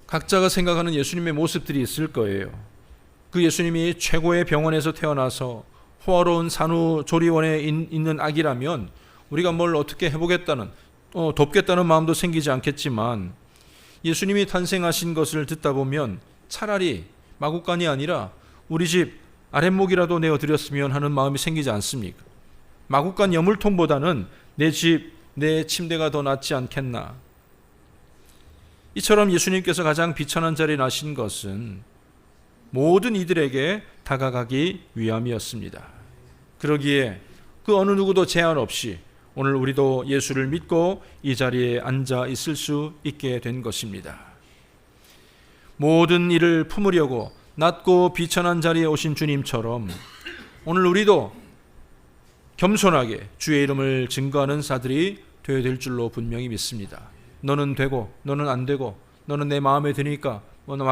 각자가 생각하는 예수님의 모습들이 있을 거예요. 그 예수님이 최고의 병원에서 태어나서 호화로운 산후조리원에 있는 아기라면 우리가 뭘 어떻게 해보겠다는 돕겠다는 마음도 생기지 않겠지만 예수님이 탄생하신 것을 듣다 보면 차라리 마구간이 아니라 우리 집 아랫목이라도 내어드렸으면 하는 마음이 생기지 않습니까? 마구간 여물통보다는 내 집, 내 침대가 더 낫지 않겠나. 이처럼 예수님께서 가장 비천한 자리에 나신 것은 모든 이들에게 다가가기 위함이었습니다. 그러기에 그 어느 누구도 제한 없이 오늘 우리도 예수를 믿고 이 자리에 앉아 있을 수 있게 된 것입니다. 모든 일을 품으려고 낮고 비천한 자리에 오신 주님처럼 오늘 우리도 겸손하게 주의 이름을 증거하는 자들이 되어야 될 줄로 분명히 믿습니다. 너는 되고 너는 안 되고 너는 내 마음에 드니까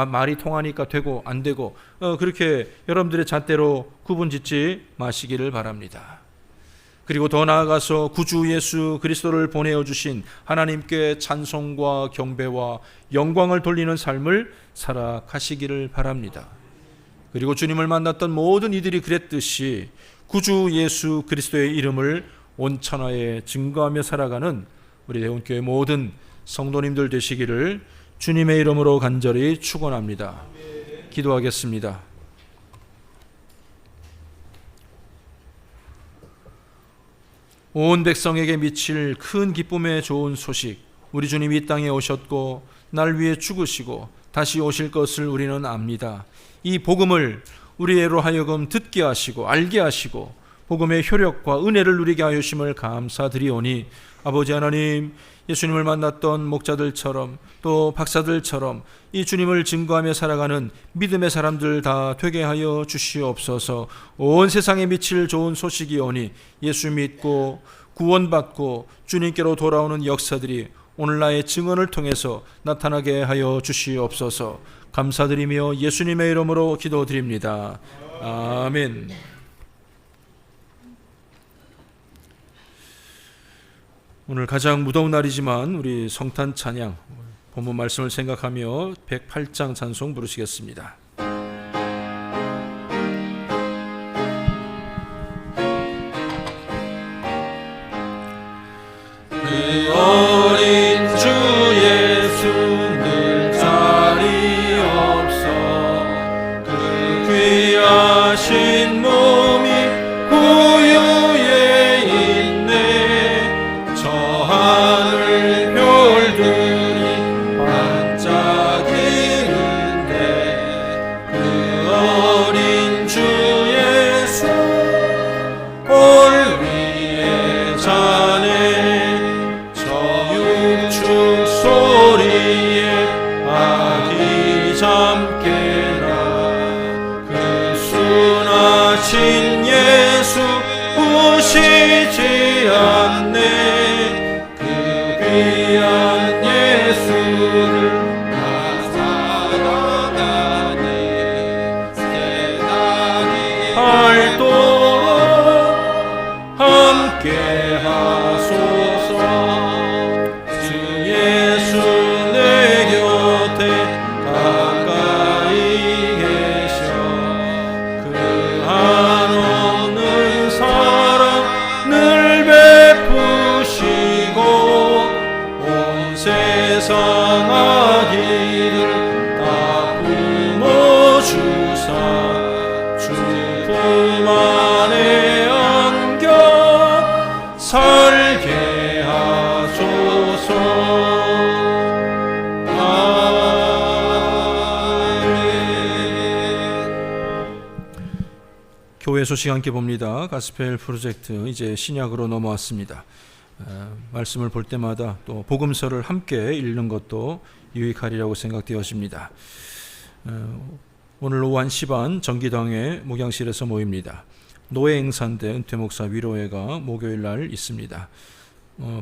말이 통하니까 되고 안 되고 그렇게 여러분들의 잣대로 구분짓지 마시기를 바랍니다. 그리고 더 나아가서 구주 예수 그리스도를 보내어 주신 하나님께 찬송과 경배와 영광을 돌리는 삶을 살아가시기를 바랍니다. 그리고 주님을 만났던 모든 이들이 그랬듯이 구주 예수 그리스도의 이름을 온 천하에 증거하며 살아가는 우리 대원교회 모든 성도님들 되시기를 주님의 이름으로 간절히 축원합니다. 기도하겠습니다. 온 백성에게 미칠 큰 기쁨의 좋은 소식, 우리 주님이 이 땅에 오셨고 날 위해 죽으시고 다시 오실 것을 우리는 압니다. 이 복음을 우리로 하여금 듣게 하시고 알게 하시고 복음의 효력과 은혜를 누리게 하심을 감사드리오니 아버지 하나님, 예수님을 만났던 목자들처럼 또 박사들처럼 이 주님을 증거하며 살아가는 믿음의 사람들 다 되게 하여 주시옵소서. 온 세상에 미칠 좋은 소식이 오니 예수 믿고 구원받고 주님께로 돌아오는 역사들이 오늘날의 증언을 통해서 나타나게 하여 주시옵소서. 감사드리며 예수님의 이름으로 기도드립니다. 아멘. 오늘 가장 무더운 날이지만 우리 성탄 찬양 본문 말씀을 생각하며 108장 찬송 부르시겠습니다. 그 어린 주 예수 늘 자리요 하신 몸이 구유에 있네. 저 하늘 별들이 반짝이는데 그 어린 주 예수 볼 위에 자네. 저 육축 소리에 아기 잠깨나 그 순하신 예수 우시지 않네. 그 귀한 예수를 나 살아가니 세상이 알도록 함께 하소서. 주 예수 내 곁에 가까이 계셔. 그 한없는 사랑 늘 베푸시고 온 세상 아기를 다 품어주사 주 품 안에 안겨 살게 하소서. 교회 소식 함께 봅니다. 가스펠 프로젝트 이제 신약으로 넘어왔습니다. 말씀을 볼 때마다 또 복음서를 함께 읽는 것도 유익하리라고 생각되어집니다. 오늘 오후 1시 반 정기당회 목양실에서 모입니다. 노예 행사인데 은퇴 목사 위로회가 목요일 날 있습니다.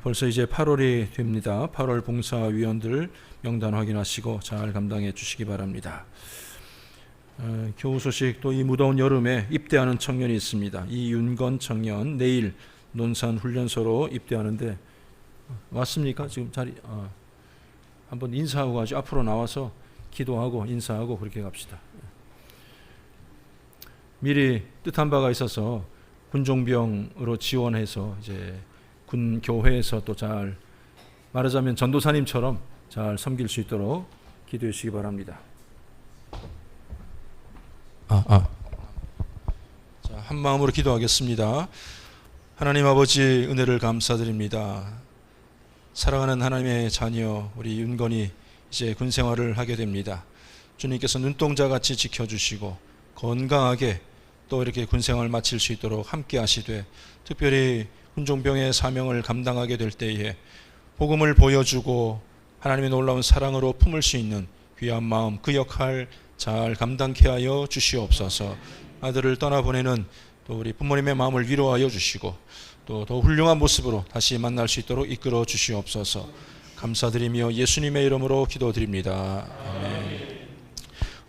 벌써 이제 8월이 됩니다. 8월 봉사위원들 명단 확인하시고 잘 감당해 주시기 바랍니다. 교우 소식, 또 이 무더운 여름에 입대하는 청년이 있습니다. 이윤건 청년 내일 논산 훈련소로 입대하는데 왔습니까? 지금 자리 한번 인사하고 가죠. 앞으로 나와서 기도하고 인사하고 그렇게 갑시다. 미리 뜻한 바가 있어서 군종병으로 지원해서 이제 군 교회에서 또 잘 말하자면 전도사님처럼 잘 섬길 수 있도록 기도해 주시기 바랍니다. 자, 한 마음으로 기도하겠습니다. 하나님 아버지 은혜를 감사드립니다. 사랑하는 하나님의 자녀 우리 윤건이 이제 군 생활을 하게 됩니다. 주님께서 눈동자같이 지켜주시고 건강하게 또 이렇게 군 생활을 마칠 수 있도록 함께 하시되, 특별히 군종병의 사명을 감당하게 될 때에 복음을 보여주고 하나님의 놀라운 사랑으로 품을 수 있는 귀한 마음, 그 역할 잘 감당케 하여 주시옵소서. 아들을 떠나보내는 또 우리 부모님의 마음을 위로하여 주시고 또 더 훌륭한 모습으로 다시 만날 수 있도록 이끌어 주시옵소서. 감사드리며 예수님의 이름으로 기도드립니다. 아멘.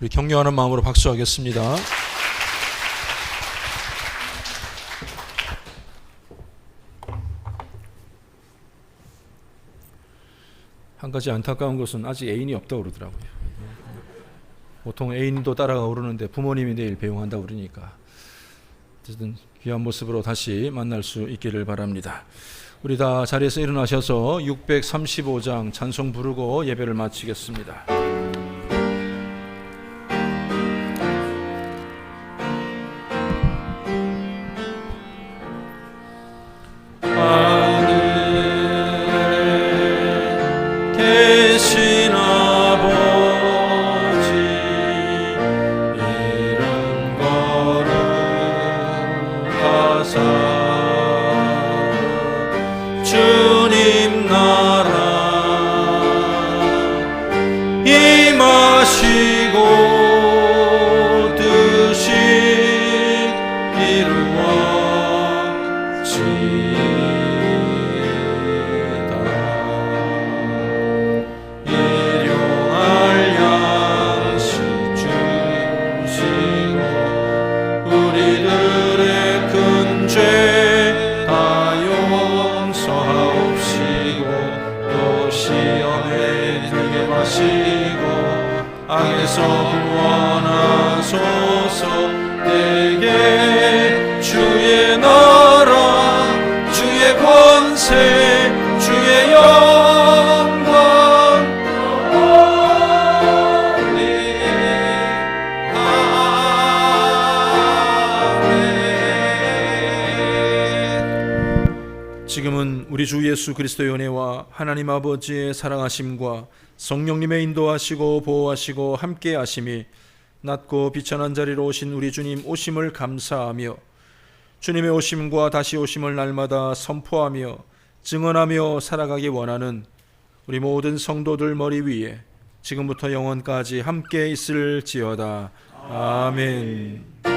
우리 격려하는 마음으로 박수하겠습니다. 한 가지 안타까운 것은 아직 애인이 없다고 그러더라고요. 보통 애인도 따라가 오르는데 부모님이 내일 배웅한다고 그러니까 어쨌든 귀한 모습으로 다시 만날 수 있기를 바랍니다. 우리 다 자리에서 일어나셔서 635장 찬송 부르고 예배를 마치겠습니다. 주님 나라 임하시고 뜻이 이루어지이다. 일용할 양식 주시고 우리들의 큰 죄 악에서 구원하소서. 내게 주의 나라 주의 권세 주의 영광 영원히 아멘. 우리 주 예수 그리스도의 은혜와 하나님 아버지의 사랑하심과 성령님의 인도하시고 보호하시고 함께 하심이 낮고 비천한 자리로 오신 우리 주님 오심을 감사하며 주님의 오심과 다시 오심을 날마다 선포하며 증언하며 살아가기 원하는 우리 모든 성도들 머리 위에 지금부터 영원까지 함께 있을지어다. 아멘.